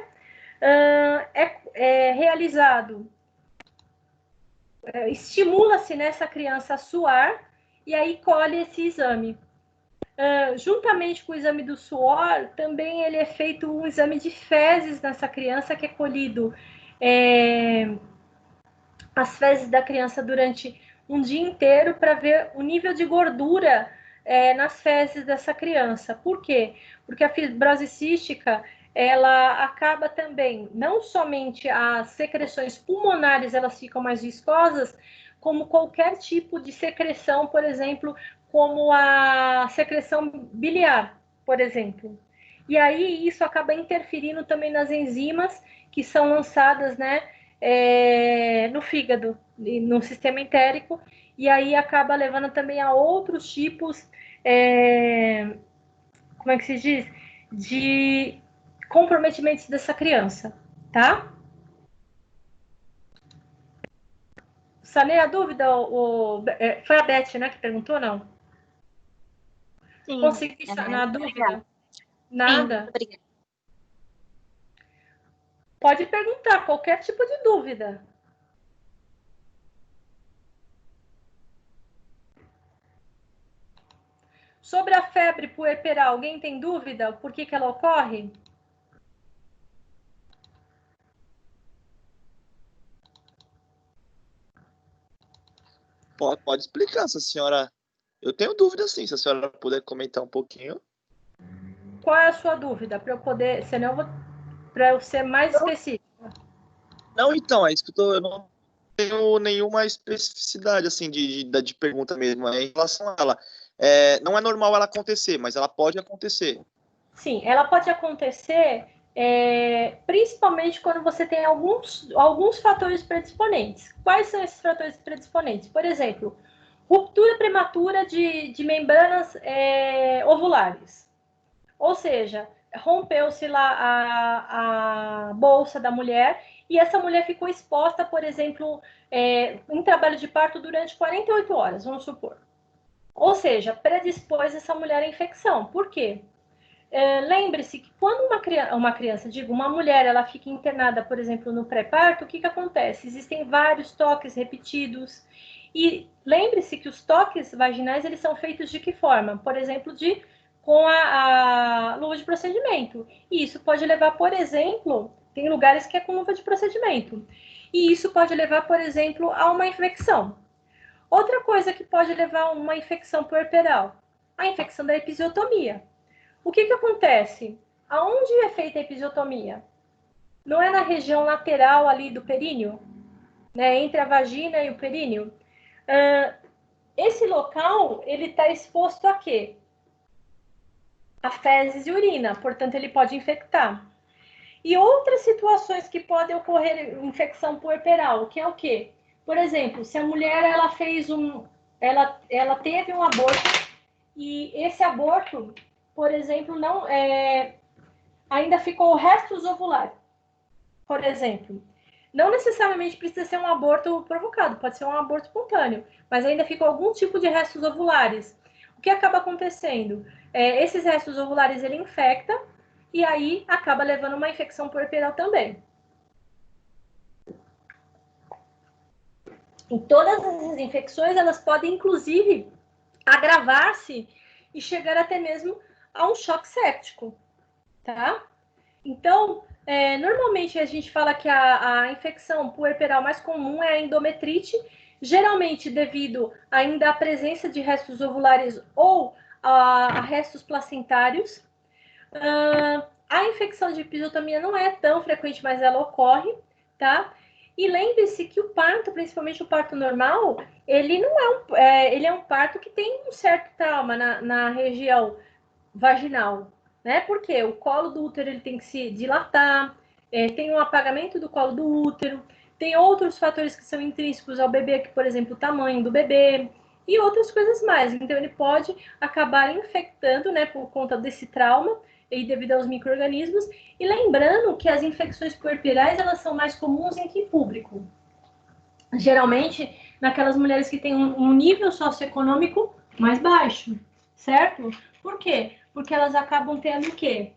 É realizado, estimula-se nessa criança a suar, e aí colhe esse exame. Juntamente com o exame do suor, também ele é feito um exame de fezes nessa criança, que é colhido as fezes da criança durante um dia inteiro para ver o nível de gordura nas fezes dessa criança. Por quê? Porque a fibrose cística, ela acaba também, não somente as secreções pulmonares, elas ficam mais viscosas, como qualquer tipo de secreção, por exemplo, como a secreção biliar, por exemplo. E aí isso acaba interferindo também nas enzimas que são lançadas, no fígado, no sistema entérico, e aí acaba levando também a outros tipos, como é que se diz? De comprometimentos dessa criança, tá? Sanei a dúvida? Foi a Beth, que perguntou, não? Sim. Consegui sanar a dúvida? Nada? Sim, obrigada. Pode perguntar qualquer tipo de dúvida. Sobre a febre puerperal, alguém tem dúvida? Por que ela ocorre? Pode explicar, se a senhora... Eu tenho dúvida, sim, se a senhora puder comentar um pouquinho. Qual é a sua dúvida? Para eu poder, senão para eu ser mais específica. Não, então, é isso que eu não tenho nenhuma especificidade, assim, de pergunta mesmo. Em relação a ela, não é normal ela acontecer, mas ela pode acontecer. Sim, ela pode acontecer principalmente quando você tem alguns fatores predisponentes. Quais são esses fatores predisponentes? Por exemplo, ruptura prematura de membranas ovulares. Ou seja, rompeu-se lá a bolsa da mulher e essa mulher ficou exposta, por exemplo, em trabalho de parto durante 48 horas, vamos supor. Ou seja, predispôs essa mulher à infecção. Por quê? Lembre-se que quando uma mulher, ela fica internada, por exemplo, no pré-parto, o que acontece? Existem vários toques repetidos. E lembre-se que os toques vaginais, eles são feitos de que forma? Por exemplo, com a luva de procedimento. E isso pode levar, por exemplo, tem lugares que é com luva de procedimento. E isso pode levar, por exemplo, a uma infecção. Outra coisa que pode levar a uma infecção puerperal, a infecção da episiotomia. O que acontece? Aonde é feita a episiotomia? Não é na região lateral ali do períneo? Né? Entre a vagina e o períneo? Esse local, ele está exposto a quê? A fezes e urina, portanto, ele pode infectar. E outras situações que podem ocorrer infecção puerperal, que é o quê? Por exemplo, se a mulher ela teve um aborto e esse aborto, por exemplo, ainda ficou restos ovulares, por exemplo. Não necessariamente precisa ser um aborto provocado, pode ser um aborto espontâneo, mas ainda ficou algum tipo de restos ovulares. O que acaba acontecendo? Esses restos ovulares, ele infecta e aí acaba levando uma infecção puerperal também. E todas essas infecções, elas podem, inclusive, agravar-se e chegar até mesmo a um choque séptico, tá? Então, normalmente a gente fala que a infecção puerperal mais comum é a endometrite, geralmente devido ainda à presença de restos ovulares ou a restos placentários. A infecção de episiotomia não é tão frequente, mas ela ocorre, tá? E lembre-se que o parto, principalmente o parto normal, ele não ele é um parto que tem um certo trauma na região vaginal, né? Porque o colo do útero ele tem que se dilatar, tem um apagamento do colo do útero, tem outros fatores que são intrínsecos ao bebê, que, por exemplo, o tamanho do bebê e outras coisas mais. Então, ele pode acabar infectando, né, por conta desse trauma e devido aos micro-organismos. E lembrando que as infecções puerperais, elas são mais comuns em que público? Geralmente, naquelas mulheres que têm um nível socioeconômico mais baixo, certo? Por quê? Porque elas acabam tendo o quê?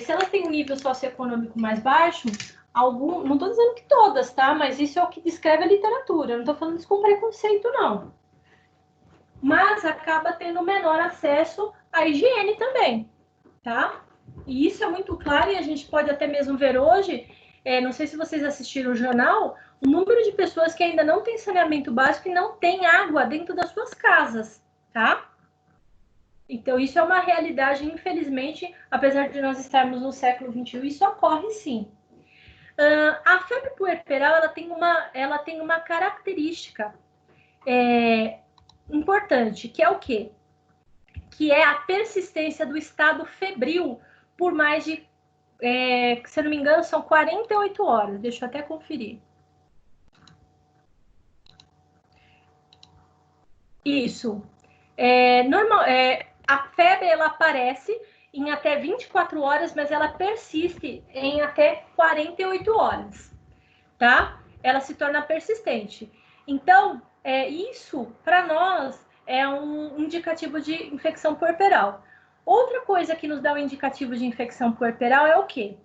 Se elas têm um nível socioeconômico mais baixo, não estou dizendo que todas, tá? Mas isso é o que descreve a literatura, não estou falando isso com preconceito, não. Mas acaba tendo menor acesso à higiene também, tá? E isso é muito claro e a gente pode até mesmo ver hoje, não sei se vocês assistiram o jornal, o número de pessoas que ainda não tem saneamento básico e não tem água dentro das suas casas, tá? Então, isso é uma realidade, infelizmente, apesar de nós estarmos no século XXI, isso ocorre sim. A febre puerperal, ela tem uma característica importante, que é o quê? Que é a persistência do estado febril por mais de, se eu não me engano, são 48 horas. Deixa eu até conferir. Isso. A febre, ela aparece em até 24 horas, mas ela persiste em até 48 horas, tá? Ela se torna persistente. Então, isso, para nós, é um indicativo de infecção puerperal. Outra coisa que nos dá um indicativo de infecção puerperal é o quê?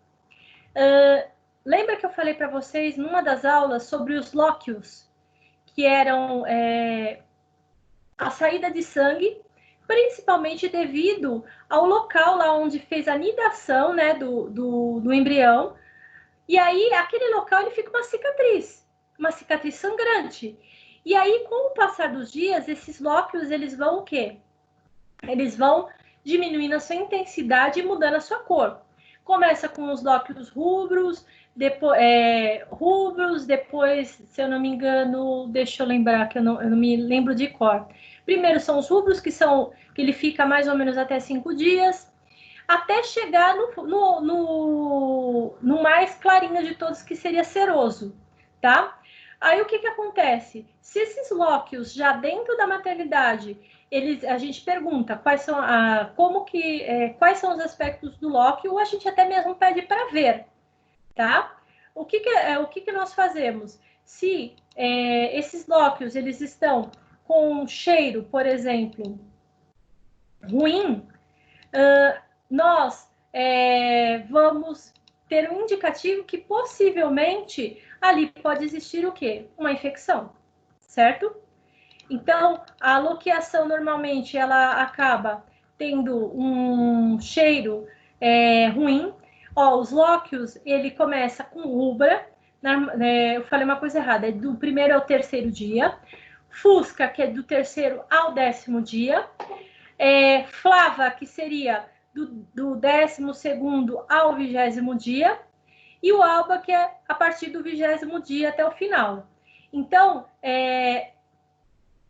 Lembra que eu falei para vocês, numa das aulas, sobre os lóquios, que eram a saída de sangue, principalmente devido ao local lá onde fez a nidação, né, do embrião. E aí, aquele local, ele fica uma cicatriz sangrante. E aí, com o passar dos dias, esses lóquios, eles vão o quê? Eles vão diminuindo a sua intensidade e mudando a sua cor. Começa com os lóquios rubros, depois, se eu não me engano, deixa eu lembrar, que eu não me lembro de cor. Primeiro são os rubros, que ele fica mais ou menos até 5 dias. até chegar no mais clarinho de todos, que seria seroso, tá? Aí o que acontece? Se esses lóquios já dentro da maternidade, a gente pergunta quais são quais são os aspectos do lóquio, ou a gente até mesmo pede para ver, tá? O que nós fazemos? Se esses lóquios eles estão com um cheiro, por exemplo, ruim, nós vamos ter um indicativo que possivelmente ali pode existir o quê? Uma infecção, certo? Então, a loquiação normalmente ela acaba tendo um cheiro ruim. Ó, os lóquios, ele começa com rubra, eu falei uma coisa errada, é do primeiro ao terceiro dia. Fusca, que é do terceiro ao 10º dia. Flava, que seria do 12º ao 20º dia, e o alba, que é a partir do 20º dia até o final. Então,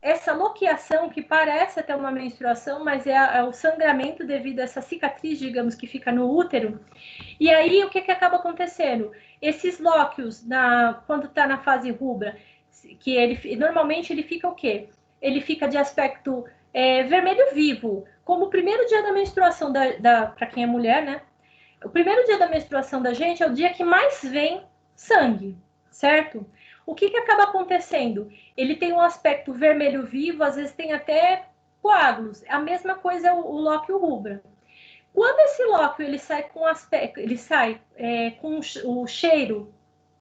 essa loquiação, que parece até uma menstruação, mas é o sangramento devido a essa cicatriz, digamos, que fica no útero. E aí, o que acaba acontecendo? Esses lóquios, quando está na fase rubra, que normalmente ele fica o quê? Ele fica de aspecto vermelho vivo, como o primeiro dia da menstruação para quem é mulher, né? O primeiro dia da menstruação da gente é o dia que mais vem sangue, certo? O que acaba acontecendo? Ele tem um aspecto vermelho vivo, às vezes tem até coágulos. A mesma coisa é o lóquio rubra. Quando esse lóquio ele sai com com o cheiro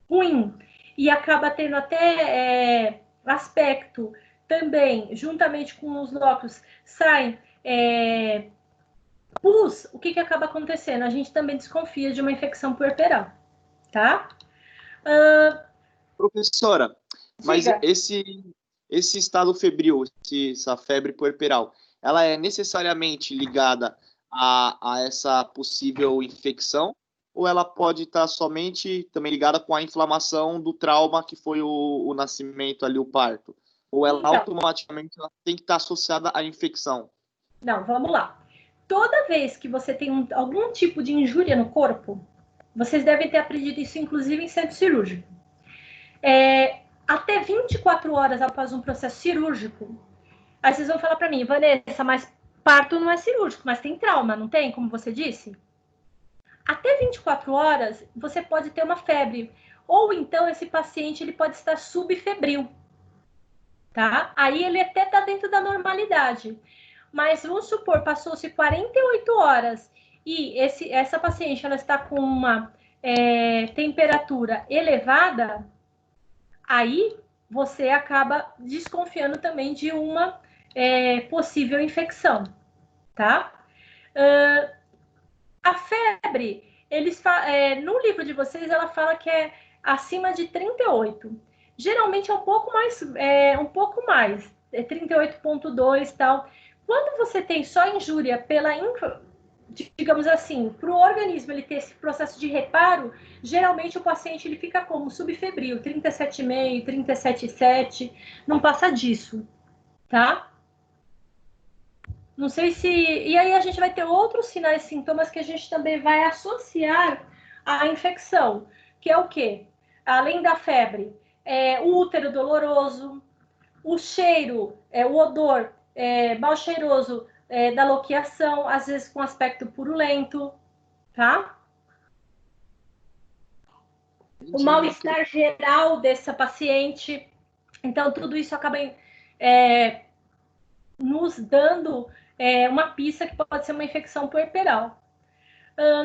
ruim e acaba tendo até aspecto também, juntamente com os lóquios, saem pus, o que acaba acontecendo? A gente também desconfia de uma infecção puerperal, tá? Professora, mas Diga. esse estado febril, essa febre puerperal, ela é necessariamente ligada a essa possível infecção, ou ela pode estar somente também ligada com a inflamação do trauma que foi o nascimento ali, o parto? Ou ela automaticamente tem que estar associada à infecção? Não, vamos lá. Toda vez que você tem algum tipo de injúria no corpo, vocês devem ter aprendido isso, inclusive, em centro cirúrgico. Até 24 horas após um processo cirúrgico, aí vocês vão falar para mim, Vanessa, mas parto não é cirúrgico, mas tem trauma, não tem, como você disse? Até 24 horas, você pode ter uma febre, ou então esse paciente ele pode estar subfebril, tá? Aí ele até está dentro da normalidade. Mas vamos supor, passou-se 48 horas e essa paciente ela está com uma temperatura elevada, aí você acaba desconfiando também de uma possível infecção, tá? A febre, no livro de vocês, ela fala que é acima de 38. Geralmente é um pouco mais, 38,2 e tal. Quando você tem só injúria digamos assim, para o organismo ele ter esse processo de reparo, geralmente o paciente ele fica como subfebril, 37,5, 37,7, não passa disso, tá? Não sei se... E aí a gente vai ter outros sinais e sintomas que a gente também vai associar à infecção, que é o quê? Além da febre, o útero doloroso, o cheiro, o odor mal cheiroso da loquiação, às vezes com aspecto purulento, tá? O mal-estar geral dessa paciente. Então, tudo isso acaba nos dando uma pista que pode ser uma infecção puerperal.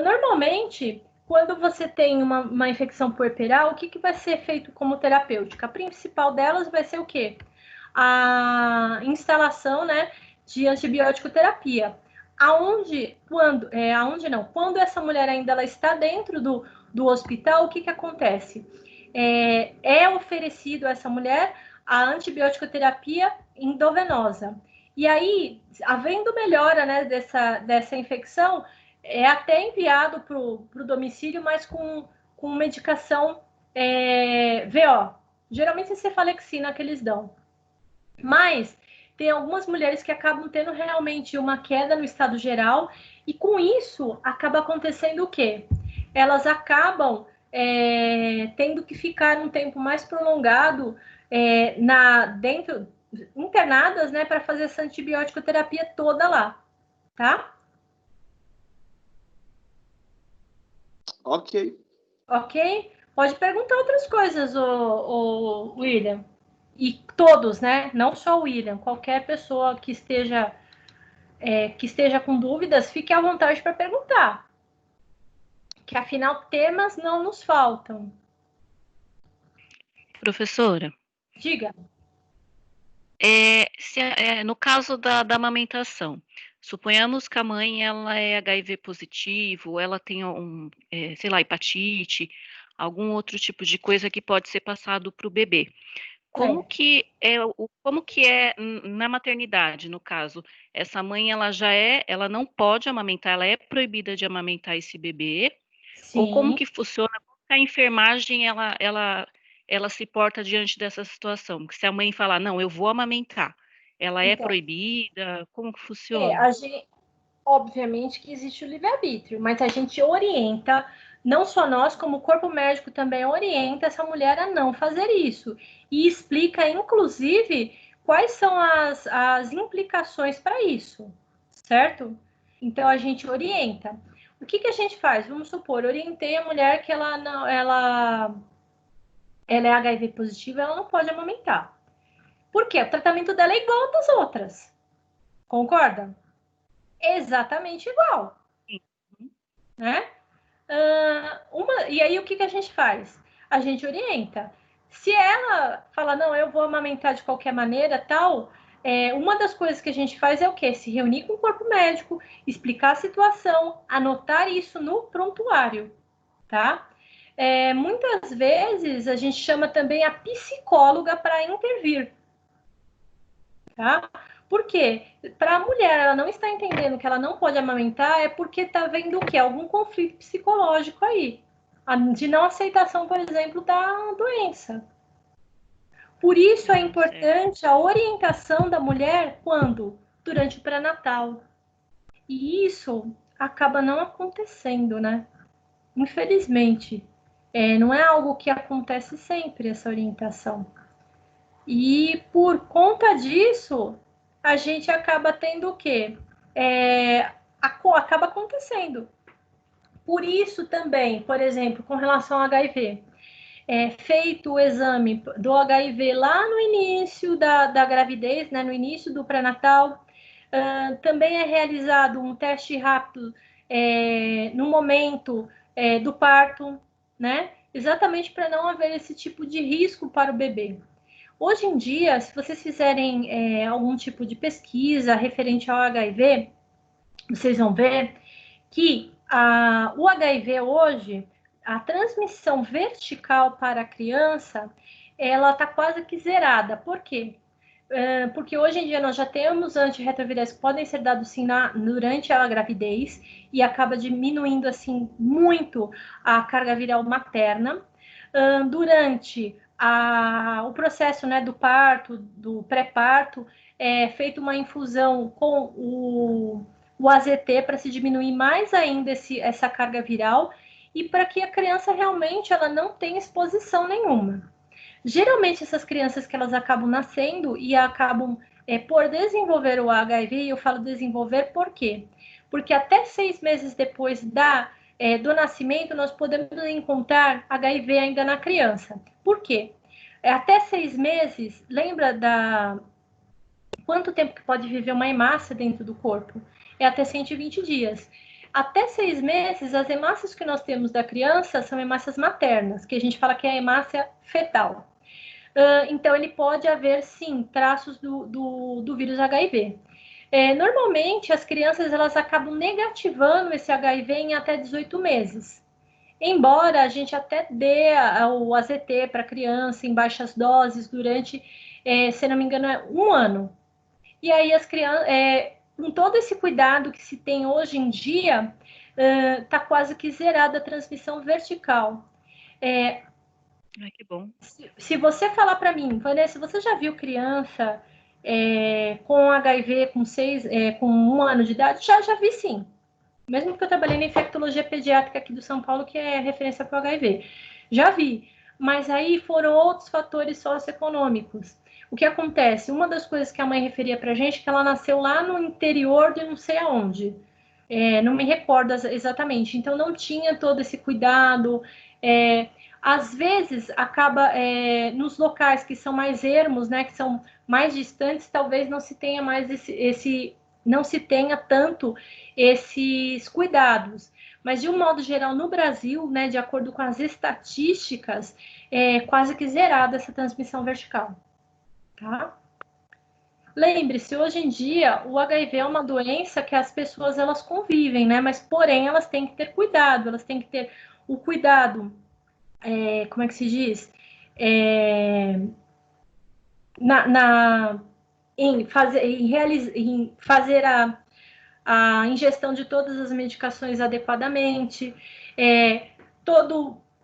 Normalmente, quando você tem uma infecção puerperal, o que vai ser feito como terapêutica? A principal delas vai ser o quê? A instalação, né, de antibiótico terapia. Quando essa mulher ainda ela está dentro do hospital, o que acontece? É oferecido a essa mulher a antibiótico terapia endovenosa. E aí, havendo melhora, né, dessa infecção, é até enviado para o domicílio, mas com medicação VO. Geralmente é cefalexina que eles dão. Mas tem algumas mulheres que acabam tendo realmente uma queda no estado geral E com isso, acaba acontecendo o quê? Elas acabam tendo que ficar um tempo mais prolongado internadas, né, para fazer essa antibiótico terapia toda lá, tá? Ok. Ok? Pode perguntar outras coisas, o William. E todos, né? Não só o William, qualquer pessoa que esteja com dúvidas, fique à vontade para perguntar. Que afinal, temas não nos faltam. Professora, Diga. No caso da amamentação, suponhamos que a mãe ela é HIV positivo, ela tem sei lá, hepatite, algum outro tipo de coisa que pode ser passado para o bebê. Como que é na maternidade, no caso? Essa mãe ela não pode amamentar, ela é proibida de amamentar esse bebê? Sim. Ou como que funciona? Como que a enfermagem ela se porta diante dessa situação? Porque se a mãe falar, não, eu vou amamentar, ela é proibida? Como que funciona? Obviamente que existe o livre-arbítrio, mas a gente orienta, não só nós, como o corpo médico também orienta essa mulher a não fazer isso. E explica, inclusive, quais são as implicações para isso, certo? Então, a gente orienta. O que a gente faz? Vamos supor, orientei a mulher que ela é HIV positiva, ela não pode amamentar. Por quê? O tratamento dela é igual ao das outras. Concorda? Exatamente igual. Né? E aí, o que a gente faz? A gente orienta. Se ela fala, não, eu vou amamentar de qualquer maneira, tal, uma das coisas que a gente faz é o quê? Se reunir com o corpo médico, explicar a situação, anotar isso no prontuário, tá? Muitas vezes, a gente chama também a psicóloga para intervir, tá? Por quê? Para a mulher, ela não está entendendo que ela não pode amamentar, é porque está vendo o quê? Algum conflito psicológico aí, de não aceitação, por exemplo, da doença. Por isso é importante a orientação da mulher quando? Durante o pré-natal. E isso acaba não acontecendo, né? Infelizmente. Não é algo que acontece sempre, essa orientação. E por conta disso, a gente acaba tendo o quê? Acaba acontecendo. Por isso também, por exemplo, com relação ao HIV, feito o exame do HIV lá no início da gravidez, né, no início do pré-natal, também é realizado um teste rápido no momento do parto, né? Exatamente para não haver esse tipo de risco para o bebê. Hoje em dia, se vocês fizerem algum tipo de pesquisa referente ao HIV, vocês vão ver que o HIV hoje, a transmissão vertical para a criança, ela está quase que zerada. Por quê? Porque hoje em dia nós já temos antirretrovirais que podem ser dados sim durante a gravidez e acaba diminuindo assim muito a carga viral materna. Durante o processo, né, do parto, do pré-parto, é feita uma infusão com o AZT para se diminuir mais ainda essa carga viral e para que a criança realmente ela não tenha exposição nenhuma. Geralmente essas crianças que elas acabam nascendo e acabam por desenvolver o HIV, eu falo desenvolver por quê? Porque até 6 meses depois do nascimento, nós podemos encontrar HIV ainda na criança. Por quê? Até 6 meses, lembra quanto tempo que pode viver uma hemácia dentro do corpo? É até 120 dias. Até 6 meses, as hemácias que nós temos da criança são hemácias maternas, que a gente fala que é a hemácia fetal. Então, ele pode haver, sim, traços do vírus HIV. Normalmente, as crianças elas acabam negativando esse HIV em até 18 meses. Embora a gente até dê o AZT para a criança em baixas doses durante, se não me engano, 1 ano. E aí as crianças, com todo esse cuidado que se tem hoje em dia, está quase que zerada a transmissão vertical. Ai, que bom. Se você falar para mim, Vanessa, você já viu criança com HIV com 1 ano de idade? Já vi sim. Mesmo que eu trabalhei na infectologia pediátrica aqui do São Paulo, que é referência para o HIV. Já vi. Mas aí foram outros fatores socioeconômicos. O que acontece? Uma das coisas que a mãe referia para a gente é que ela nasceu lá no interior de não sei aonde. Não me recordo exatamente. Então, não tinha todo esse cuidado. Às vezes, acaba nos locais que são mais ermos, né, que são mais distantes, talvez não se tenha mais não se tenha tanto esses cuidados. Mas, de um modo geral, no Brasil, né, de acordo com as estatísticas, é quase que zerada essa transmissão vertical. Tá? Lembre-se, hoje em dia, o HIV é uma doença que as pessoas elas convivem, né? Mas, porém, elas têm que ter cuidado, elas têm que ter o cuidado, como é que se diz? Em fazer a ingestão de todas as medicações adequadamente.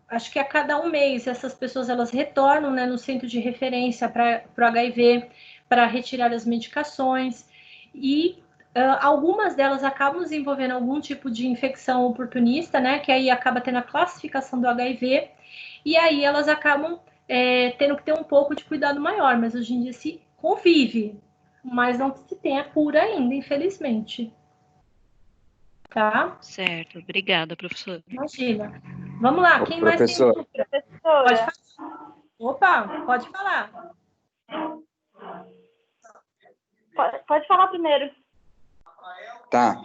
Acho que a cada um mês, essas pessoas elas retornam, né, no centro de referência para o HIV, para retirar as medicações, e algumas delas acabam desenvolvendo algum tipo de infecção oportunista, né, que aí acaba tendo a classificação do HIV, e aí elas acabam tendo que ter um pouco de cuidado maior, mas hoje em dia se convive, mas não se tem a cura ainda, infelizmente. Tá? Certo, obrigada, professora. Imagina. Vamos lá, quem mais tem dúvida? Pode falar. Opa, pode falar. Pode falar primeiro. Tá.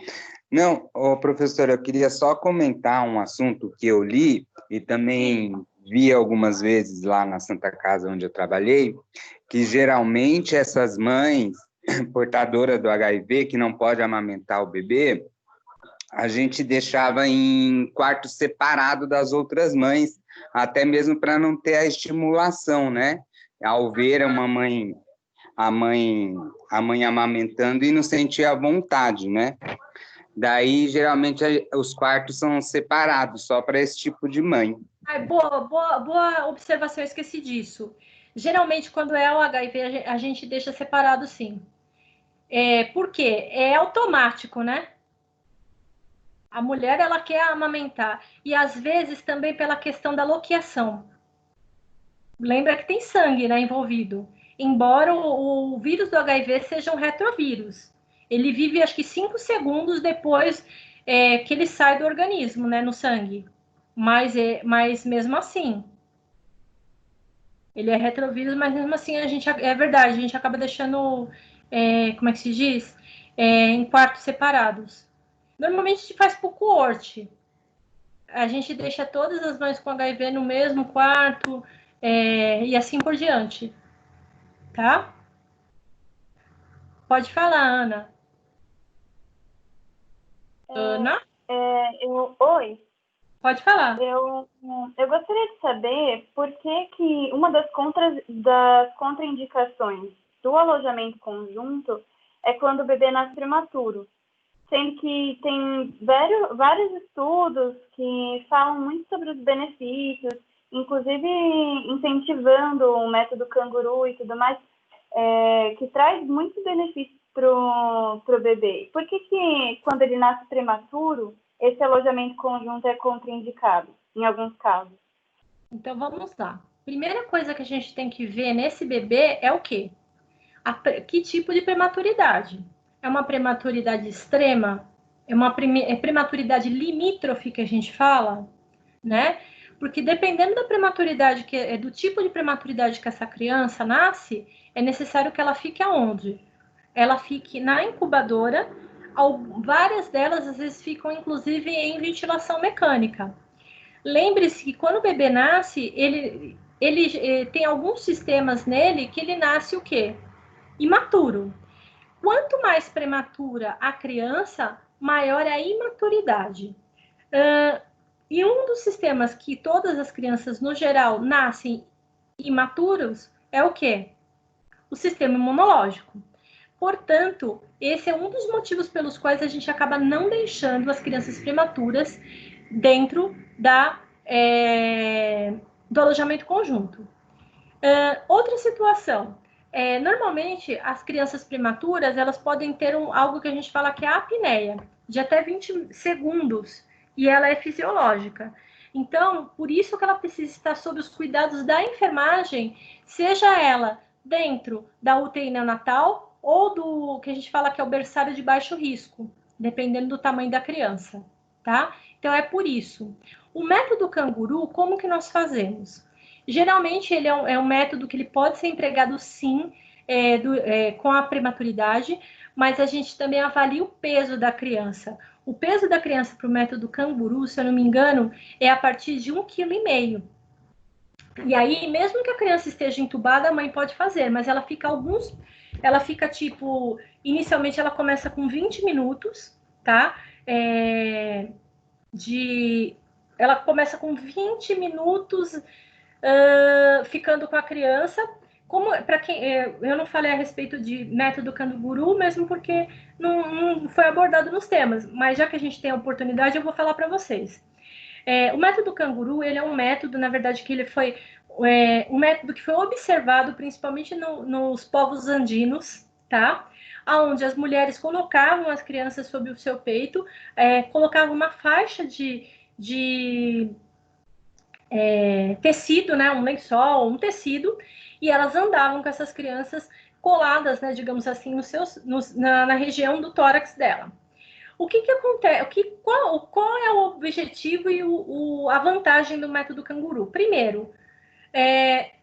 Não, professora, eu queria só comentar um assunto que eu li e também vi algumas vezes lá na Santa Casa onde eu trabalhei, que geralmente essas mães portadoras do HIV que não pode amamentar o bebê, a gente deixava em quarto separado das outras mães, até mesmo para não ter a estimulação, né? Ao ver a mãe amamentando e não sentir a vontade, né? Daí, geralmente, os quartos são separados, só para esse tipo de mãe. Boa observação, eu esqueci disso. Geralmente, quando é o HIV, a gente deixa separado, sim. Por quê? É automático, né? A mulher, ela quer amamentar. E, às vezes, também pela questão da loqueação. Lembra que tem sangue, né, envolvido. Embora o vírus do HIV seja um retrovírus. Ele vive, acho que 5 segundos depois que ele sai do organismo, né, no sangue. Mas mesmo assim, ele é retrovírus, mas mesmo assim, é verdade, a gente acaba deixando, como é que se diz? Em quartos separados. Normalmente a gente faz por coorte. A gente deixa todas as mães com HIV no mesmo quarto, e assim por diante. Tá? Pode falar, Ana. Ana? Oi. Pode falar. Eu gostaria de saber por que uma das contraindicações do alojamento conjunto é quando o bebê nasce prematuro, sendo que tem vários estudos que falam muito sobre os benefícios, inclusive incentivando o método canguru e tudo mais, que traz muitos benefícios pro bebê. Por que quando ele nasce prematuro, esse alojamento conjunto é contraindicado, em alguns casos? Então, vamos lá. Primeira coisa que a gente tem que ver nesse bebê é o quê? Que tipo de prematuridade? É uma prematuridade extrema? É uma prematuridade limítrofe que a gente fala? Né? Porque dependendo da prematuridade, do tipo de prematuridade que essa criança nasce, é necessário que ela fique aonde? Ela fique na incubadora. Várias delas, às vezes, ficam, inclusive, em ventilação mecânica. Lembre-se que quando o bebê nasce, ele tem alguns sistemas nele que ele nasce o quê? Imaturo. Quanto mais prematura a criança, maior é a imaturidade. E um dos sistemas que todas as crianças, no geral, nascem imaturos é o quê? O sistema imunológico. Portanto, esse é um dos motivos pelos quais a gente acaba não deixando as crianças prematuras dentro do alojamento conjunto. Outra situação. Normalmente, as crianças prematuras, elas podem ter algo que a gente fala que é a apneia. de até 20 segundos, e ela é fisiológica. Então, por isso que ela precisa estar sob os cuidados da enfermagem, seja ela dentro da UTI neonatal ou do que a gente fala que é o berçário de baixo risco, dependendo do tamanho da criança, tá? Então, é por isso. O método canguru, como que nós fazemos? Geralmente, ele é um método que ele pode ser empregado, sim, com a prematuridade, mas a gente também avalia o peso da criança. O peso da criança para o método canguru, se eu não me engano, é a partir de 1,5 kg. E aí, mesmo que a criança esteja entubada, a mãe pode fazer, mas ela fica tipo, inicialmente ela começa com 20 minutos, tá? Ela começa com 20 minutos ficando com a criança. Para quem eu não falei a respeito de método canguru, mesmo porque não foi abordado nos temas, mas já que a gente tem a oportunidade, eu vou falar para vocês. O método canguru, ele é um método, na verdade, que ele foi um método que foi observado principalmente nos povos andinos, tá? Onde as mulheres colocavam as crianças sob o seu peito, colocavam uma faixa de tecido, né? Um lençol, um tecido, e elas andavam com essas crianças coladas, né, digamos assim, na região do tórax dela. O que acontece? Qual é o objetivo e a vantagem do método canguru? Primeiro,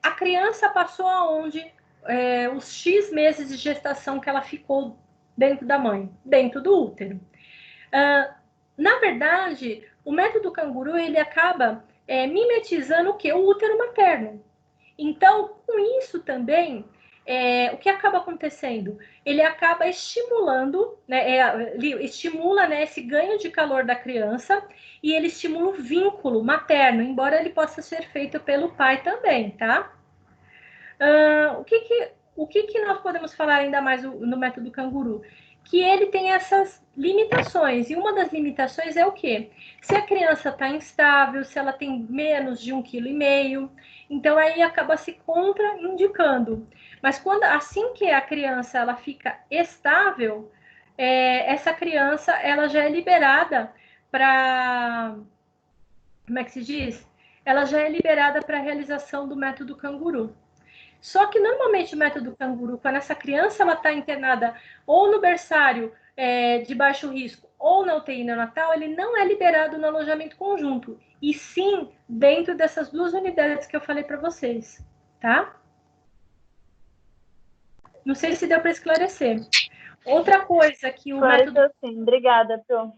a criança passou aonde os X meses de gestação que ela ficou dentro da mãe, dentro do útero. Na verdade, o método canguru, ele acaba mimetizando o que? O útero materno. Então, com isso também, o que acaba acontecendo? Ele acaba estimulando, né, estimula, né, esse ganho de calor da criança, e ele estimula o vínculo materno, embora ele possa ser feito pelo pai também, tá? O que nós podemos falar ainda mais no método canguru? Que ele tem essas limitações, e uma das limitações é o quê? Se a criança está instável, se ela tem menos de 1,5 kg, então aí acaba se contraindicando. Mas assim que a criança ela fica estável, essa criança ela já é liberada para, como é que se diz? Ela já é liberada para a realização do método canguru. Só que normalmente o método canguru, quando essa criança está internada ou no berçário de baixo risco ou na UTI neonatal, ele não é liberado no alojamento conjunto, e sim dentro dessas duas unidades que eu falei para vocês, tá? Não sei se deu para esclarecer. Outra coisa que o método... Sim, obrigada, Pro.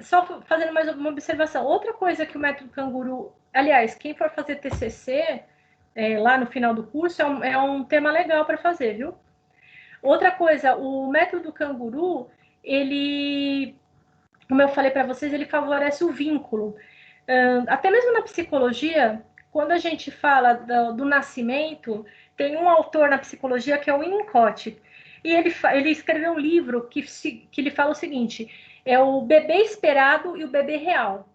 Só fazendo mais uma observação. Outra coisa que o método canguru... Aliás, quem for fazer TCC... lá no final do curso, é um tema legal para fazer, viu? Outra coisa, o método canguru, ele, como eu falei para vocês, ele favorece o vínculo. Até mesmo na psicologia, quando a gente fala do nascimento, tem um autor na psicologia que é o Winnicott, e ele escreveu um livro que ele fala o seguinte, é o bebê esperado e o bebê real.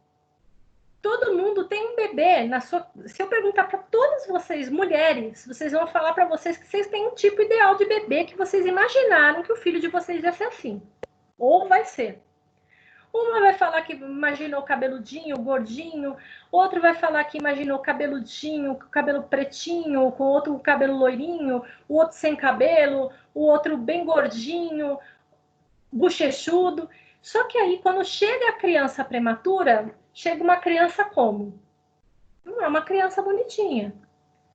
Todo mundo tem um bebê Se eu perguntar para todas vocês, mulheres, vocês vão falar para vocês que vocês têm um tipo ideal de bebê que vocês imaginaram que o filho de vocês ia ser assim. Ou vai ser. Uma vai falar que imaginou cabeludinho, gordinho. Outro vai falar que imaginou cabeludinho, cabelo pretinho, com outro cabelo loirinho. O outro sem cabelo. O outro bem gordinho, bochechudo. Só que aí, quando chega a criança prematura... Chega uma criança como? Não é uma criança bonitinha.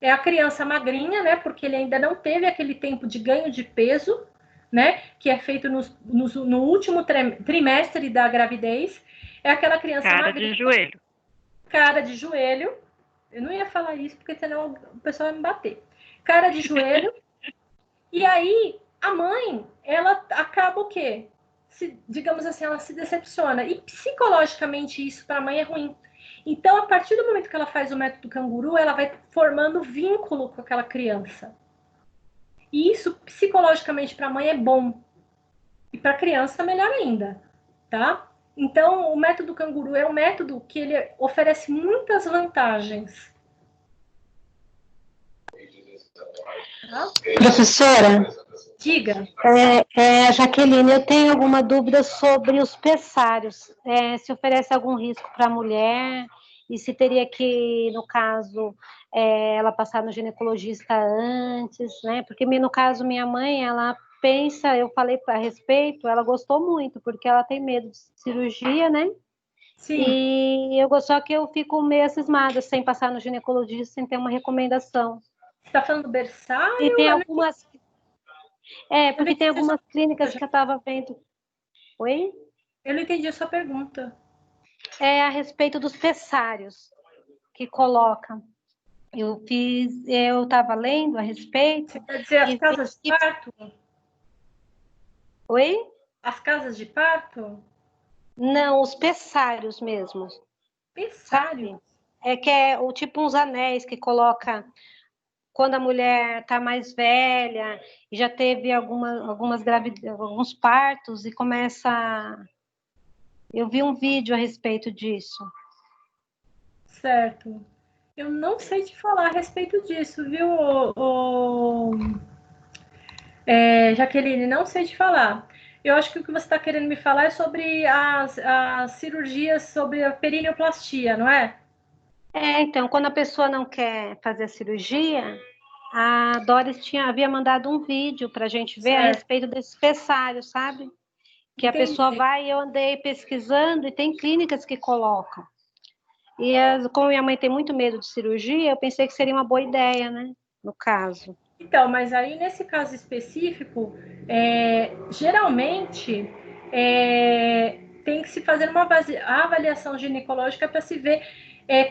É a criança magrinha, né? Porque ele ainda não teve aquele tempo de ganho de peso, né? Que é feito no último trimestre da gravidez. É aquela criança magrinha. Cara de joelho. Cara de joelho. Eu não ia falar isso, porque senão o pessoal vai me bater. Cara de joelho. E aí, a mãe, ela acaba o quê? Digamos assim, ela se decepciona. E psicologicamente isso para a mãe é ruim. Então, a partir do momento que ela faz o método canguru, ela vai formando vínculo com aquela criança. E isso psicologicamente para a mãe é bom. E para a criança melhor ainda, tá? Então, o método canguru é um método que ele oferece muitas vantagens. Professora, Diga. Jaqueline, eu tenho alguma dúvida sobre os pessários. Se oferece algum risco para a mulher e se teria que, no caso, ela passar no ginecologista antes, né? Porque, no caso, minha mãe, ela pensa, eu falei a respeito, ela gostou muito, porque ela tem medo de cirurgia, né? Sim. E só que eu fico meio cismada sem passar no ginecologista, sem ter uma recomendação. Você está falando do berçário? E tem algumas... porque tem entendi algumas clínicas que eu estava vendo. Oi? Eu não entendi a sua pergunta. É a respeito dos pessários que coloca. Eu estava lendo a respeito. Você quer dizer as casas de parto? Oi? As casas de parto? Não, os pessários mesmo. Pessário? Que é tipo uns anéis que coloca quando a mulher está mais velha e já teve alguns partos e começa. Eu vi um vídeo a respeito disso. Certo. Eu não sei te falar a respeito disso, viu, Jaqueline? Não sei te falar. Eu acho que o que você está querendo me falar é sobre as cirurgias, sobre a perineoplastia, não é? Então, quando a pessoa não quer fazer a cirurgia, a Doris havia mandado um vídeo para a gente ver a respeito desses pessários, sabe? Que a pessoa vai, eu andei pesquisando e tem clínicas que colocam. E como minha mãe tem muito medo de cirurgia, eu pensei que seria uma boa ideia, né? No caso. Então, mas aí nesse caso específico, geralmente tem que se fazer uma avaliação ginecológica para se ver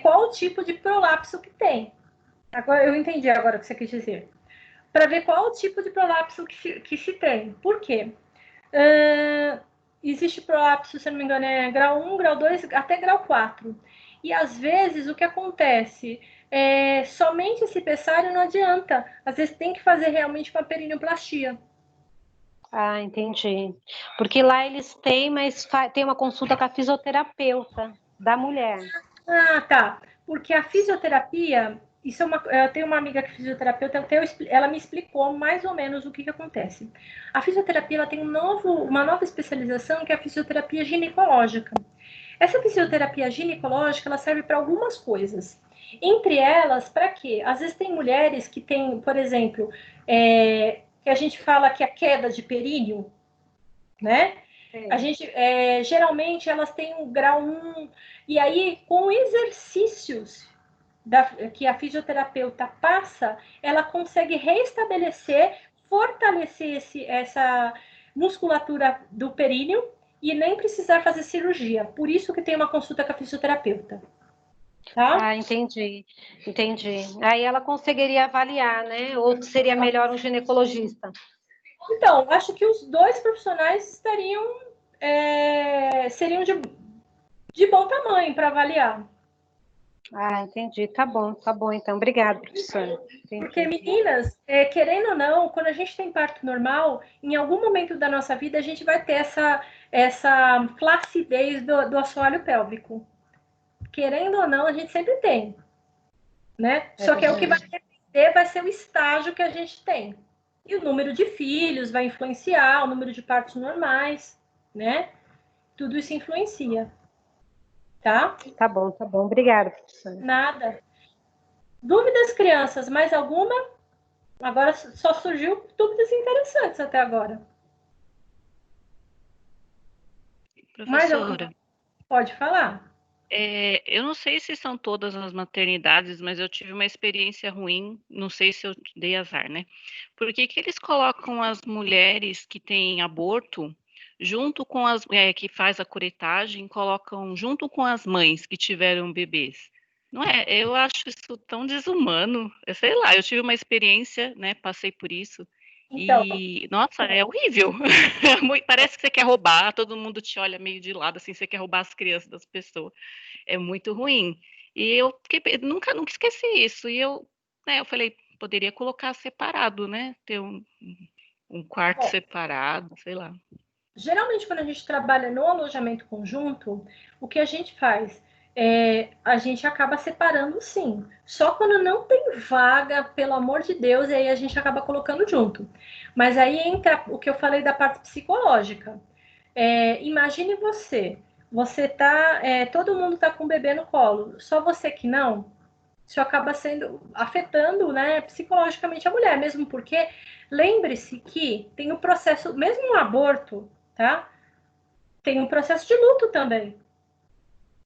qual o tipo de prolapso que tem. Agora, eu entendi agora o que você quis dizer. Para ver qual o tipo de prolapso que se tem. Por quê? Existe prolapso, se não me engano, grau 1, grau 2, até grau 4. E às vezes o que acontece somente esse pessário não adianta. Às vezes tem que fazer realmente uma perineoplastia. Ah, entendi. Porque lá eles têm, mas tem uma consulta com a fisioterapeuta da mulher. Ah, tá. Porque a fisioterapia, eu tenho uma amiga que é fisioterapeuta, ela me explicou mais ou menos o que acontece. A fisioterapia ela tem uma nova especialização que é a fisioterapia ginecológica. Essa fisioterapia ginecológica ela serve para algumas coisas. Entre elas, para quê? Às vezes tem mulheres que têm, por exemplo, que a gente fala que é a queda de períneo, né? A gente, geralmente, elas têm um grau 1, e aí, com exercícios que a fisioterapeuta passa, ela consegue restabelecer, fortalecer essa musculatura do períneo e nem precisar fazer cirurgia. Por isso que tem uma consulta com a fisioterapeuta. Tá? Ah, entendi. Aí ela conseguiria avaliar, né? Ou seria melhor um ginecologista? Então, acho que os dois profissionais seriam de bom tamanho para avaliar. Ah, entendi. Tá bom, então. Obrigada, professora. Entendi. Porque, meninas, querendo ou não, quando a gente tem parto normal, em algum momento da nossa vida, a gente vai ter essa flacidez do assoalho pélvico. Querendo ou não, a gente sempre tem. Né? Só que o que vai depender vai ser o estágio que a gente tem. E o número de filhos vai influenciar, o número de partos normais, né? Tudo isso influencia. Tá? Tá bom. Obrigada, professora. Nada. Dúvidas, crianças? Mais alguma? Agora só surgiu dúvidas interessantes até agora. Mais alguma? Pode falar. Eu não sei se são todas as maternidades, mas eu tive uma experiência ruim, não sei se eu dei azar, né? Por que eles colocam as mulheres que têm aborto junto com as que faz a curetagem, colocam junto com as mães que tiveram bebês? Não é? Eu acho isso tão desumano. Eu sei lá, eu tive uma experiência, né? Passei por isso. Então, E, nossa, é horrível. Parece que você quer roubar, todo mundo te olha meio de lado, assim, você quer roubar as crianças das pessoas. É muito ruim. E eu nunca esqueci isso. E eu falei, poderia colocar separado, né? Ter um quarto separado, sei lá. Geralmente, quando a gente trabalha no alojamento conjunto, o que a gente faz? a gente acaba separando sim. Só quando não tem vaga, pelo amor de Deus, e aí a gente acaba colocando junto. Mas aí entra o que eu falei da parte psicológica. Imagine você tá, todo mundo tá com o bebê no colo, só você que não. Isso acaba afetando, né, psicologicamente a mulher, mesmo porque lembre-se que tem o processo, mesmo um aborto, tá? Tem um processo de luto também,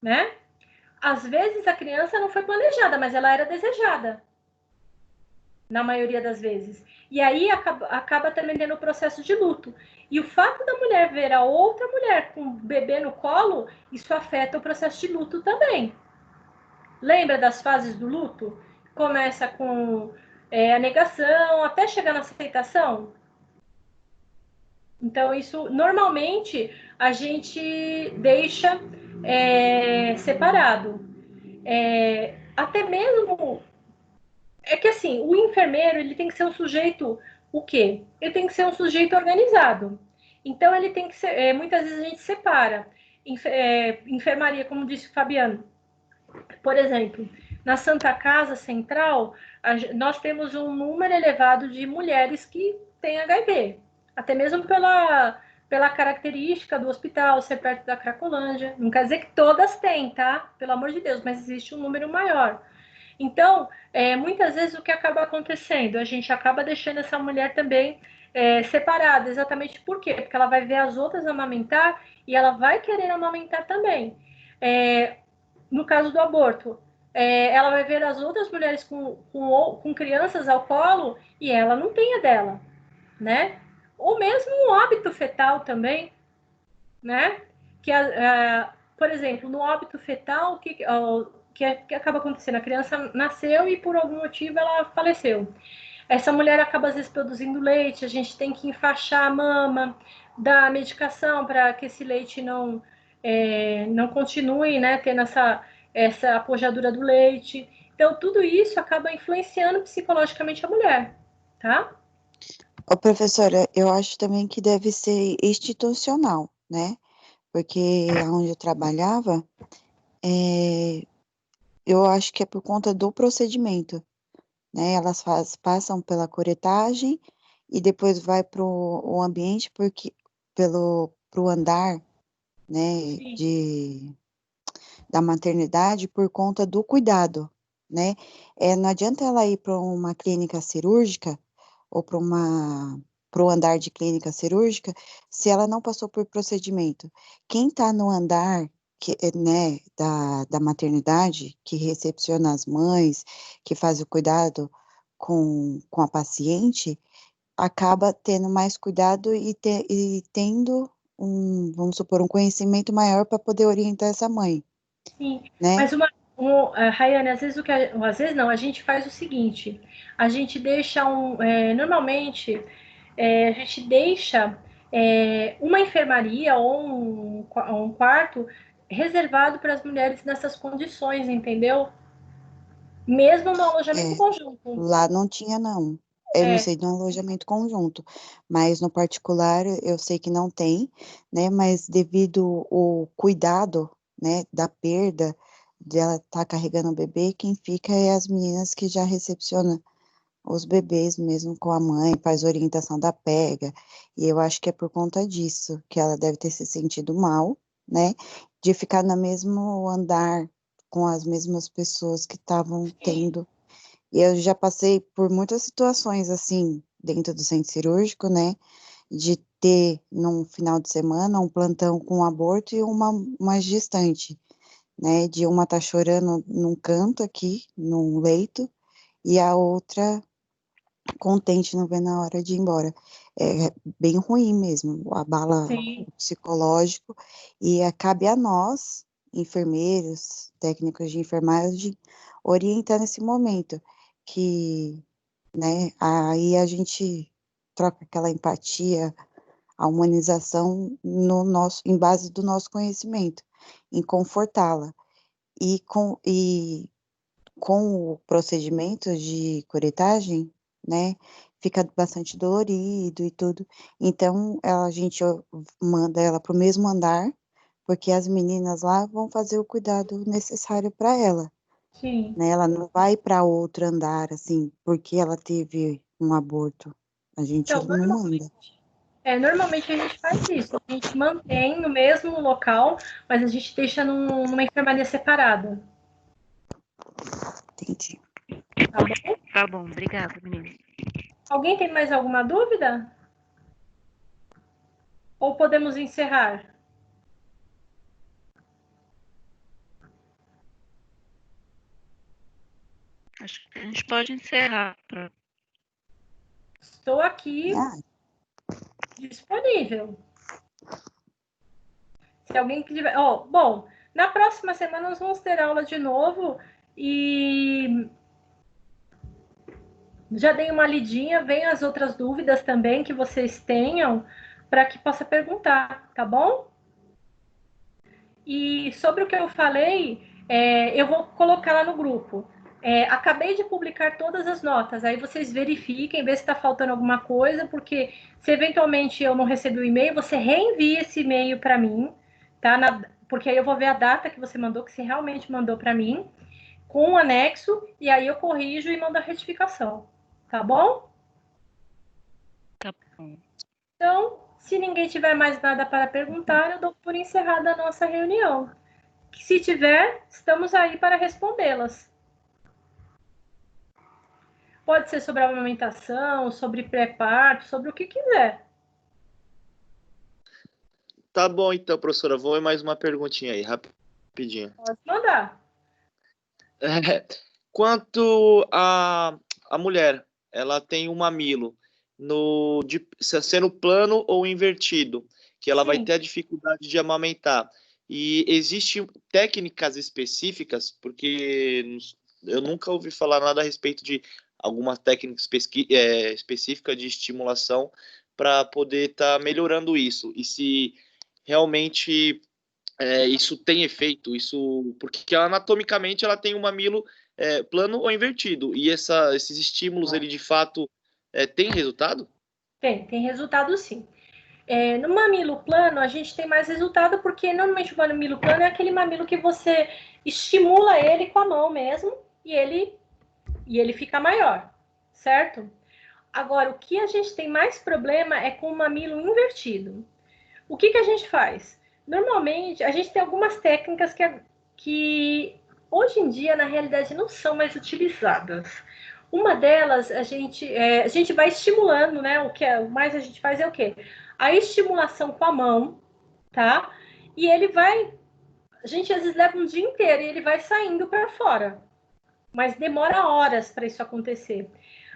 né? Às vezes a criança não foi planejada, mas ela era desejada, na maioria das vezes. E aí acaba também tendo o processo de luto. E o fato da mulher ver a outra mulher com o bebê no colo, isso afeta o processo de luto também. Lembra das fases do luto? Começa com a negação, até chegar na aceitação. Então, isso, normalmente, a gente deixa separado. Até mesmo... É que, assim, o enfermeiro, ele tem que ser um sujeito... O quê? Ele tem que ser um sujeito organizado. Então, ele tem que ser... muitas vezes a gente separa. Enfermaria, como disse o Fabiano. Por exemplo, na Santa Casa Central, nós temos um número elevado de mulheres que têm HIV, até mesmo pela característica do hospital ser perto da Cracolândia. Não quer dizer que todas têm, tá? Pelo amor de Deus, mas existe um número maior. Então, muitas vezes o que acaba acontecendo? A gente acaba deixando essa mulher também separada, exatamente por quê? Porque ela vai ver as outras amamentar e ela vai querer amamentar também. No caso do aborto, ela vai ver as outras mulheres com crianças ao colo e ela não tem a dela, né? Ou mesmo um óbito fetal também, né? Por exemplo, no óbito fetal, que acaba acontecendo? A criança nasceu e por algum motivo ela faleceu. Essa mulher acaba às vezes produzindo leite, a gente tem que enfaixar a mama, dar medicação para que esse leite não continue, né, tendo essa apojadura do leite. Então, tudo isso acaba influenciando psicologicamente a mulher, tá? Ô, professora, eu acho também que deve ser institucional, né? Porque onde eu trabalhava, eu acho que é por conta do procedimento, né? Elas passam pela curetagem e depois vai para o ambiente pro andar, né, da maternidade por conta do cuidado, né? Não adianta ela ir para uma clínica cirúrgica ou para o andar de clínica cirúrgica se ela não passou por procedimento. Quem está no andar né, da maternidade, que recepciona as mães, que faz o cuidado com a paciente, acaba tendo mais cuidado e tendo vamos supor, um conhecimento maior para poder orientar essa mãe. Sim, né? mas Rayane, às vezes às vezes não, a gente faz o seguinte, a gente deixa normalmente a gente deixa uma enfermaria ou um quarto reservado para as mulheres nessas condições, entendeu? Mesmo no alojamento conjunto. Lá não tinha, não. Eu não sei do alojamento conjunto, mas no particular eu sei que não tem, né? Mas devido ao cuidado, né, da perda, dela estar carregando o bebê, quem fica é as meninas que já recepcionam os bebês mesmo com a mãe, faz orientação da pega, e eu acho que é por conta disso que ela deve ter se sentido mal, né? De ficar no mesmo andar com as mesmas pessoas que estavam tendo. E eu já passei por muitas situações assim, dentro do centro cirúrgico, né? De ter, num final de semana, um plantão com aborto e uma gestante, né? De uma tá chorando num canto aqui, num leito, e a outra contente, não vendo a hora de ir embora. É bem ruim mesmo, abala o psicológico, e cabe a nós, enfermeiros, técnicos de enfermagem, orientar nesse momento, que, né, aí a gente troca aquela empatia, a humanização em base do nosso conhecimento, em confortá-la. E com o procedimento de curetagem, né, fica bastante dolorido e tudo. Então, a gente manda ela para o mesmo andar, porque as meninas lá vão fazer o cuidado necessário para ela, Sim. né? Ela não vai para outro andar, assim, porque ela teve um aborto. A gente Então, não manda. normalmente a gente faz isso. A gente mantém no mesmo local, mas a gente deixa numa enfermaria separada. Entendi. Tá bom? Tá bom, obrigada, menina. Alguém tem mais alguma dúvida? Ou podemos encerrar? Acho que a gente pode encerrar. Estou aqui disponível. Se alguém tiver... bom, na próxima semana nós vamos ter aula de novo e já dei uma lidinha, vem as outras dúvidas também que vocês tenham para que possa perguntar, tá bom? E sobre o que eu falei, eu vou colocar lá no grupo. Acabei de publicar todas as notas, aí vocês verifiquem, ver se está faltando alguma coisa, porque se eventualmente eu não recebi o e-mail, você reenvia esse e-mail para mim, tá? Porque aí eu vou ver a data que você mandou, que você realmente mandou para mim, com o anexo, e aí eu corrijo e mando a retificação, tá bom? Tá bom. Então, se ninguém tiver mais nada para perguntar, eu dou por encerrada a nossa reunião. Se tiver, estamos aí para respondê-las. Pode ser sobre a amamentação, sobre pré-parto, sobre o que quiser. Tá bom, então, professora. Vou mais uma perguntinha aí, rapidinho. Pode mandar. Quanto a mulher, ela tem um mamilo sendo plano ou invertido, que ela vai ter a dificuldade de amamentar. E existem técnicas específicas, porque eu nunca ouvi falar nada a respeito de alguma técnica específica de estimulação para poder estar melhorando isso. E se realmente isso tem efeito, porque anatomicamente ela tem um mamilo plano ou invertido, e esses estímulos, ele de fato tem resultado? Tem resultado sim. No mamilo plano, a gente tem mais resultado, porque normalmente o mamilo plano é aquele mamilo que você estimula ele com a mão mesmo, e ele fica maior, certo? Agora, o que a gente tem mais problema é com o mamilo invertido. O que a gente faz? Normalmente, a gente tem algumas técnicas que hoje em dia, na realidade, não são mais utilizadas. Uma delas, a gente vai estimulando, né? O mais a gente faz é o quê? A estimulação com a mão, tá? E ele vai... A gente, às vezes, leva um dia inteiro e ele vai saindo para fora. Mas demora horas para isso acontecer.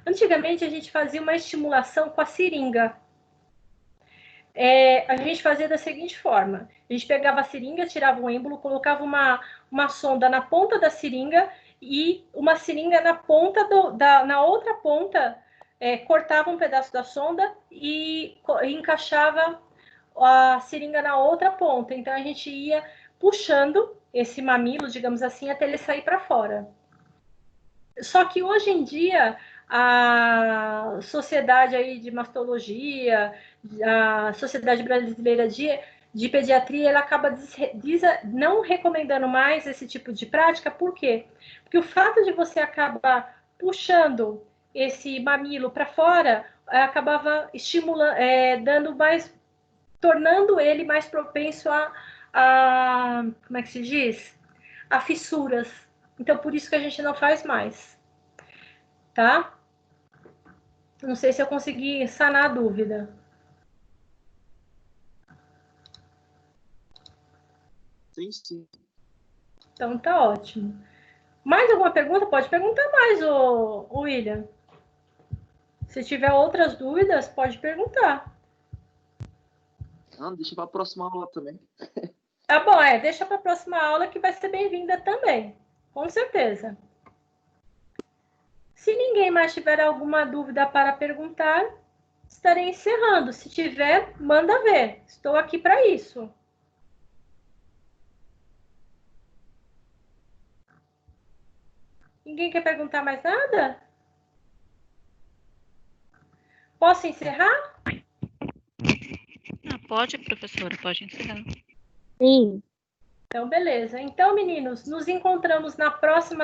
Antigamente, a gente fazia uma estimulação com a seringa. A gente fazia da seguinte forma: a gente pegava a seringa, tirava o êmbolo, colocava uma sonda na ponta da seringa e uma seringa na ponta na outra ponta, cortava um pedaço da sonda e encaixava a seringa na outra ponta. Então a gente ia puxando esse mamilo, digamos assim, até ele sair para fora. Só que hoje em dia a sociedade aí de mastologia, a Sociedade Brasileira de Pediatria, ela acaba não recomendando mais esse tipo de prática. Por quê? Porque o fato de você acabar puxando esse mamilo para fora acabava estimulando, tornando ele mais propenso a como é que se diz? A fissuras. Então, por isso que a gente não faz mais. Tá? Não sei se eu consegui sanar a dúvida. Sim. Então, tá ótimo. Mais alguma pergunta? Pode perguntar mais, William. Se tiver outras dúvidas, pode perguntar. Não, deixa para a próxima aula também. Tá bom, deixa para a próxima aula, que vai ser bem-vinda também. Com certeza. Se ninguém mais tiver alguma dúvida para perguntar, estarei encerrando. Se tiver, manda ver. Estou aqui para isso. Ninguém quer perguntar mais nada? Posso encerrar? Pode, professora, pode encerrar. Sim. Então, beleza. Então, meninos, nos encontramos na próxima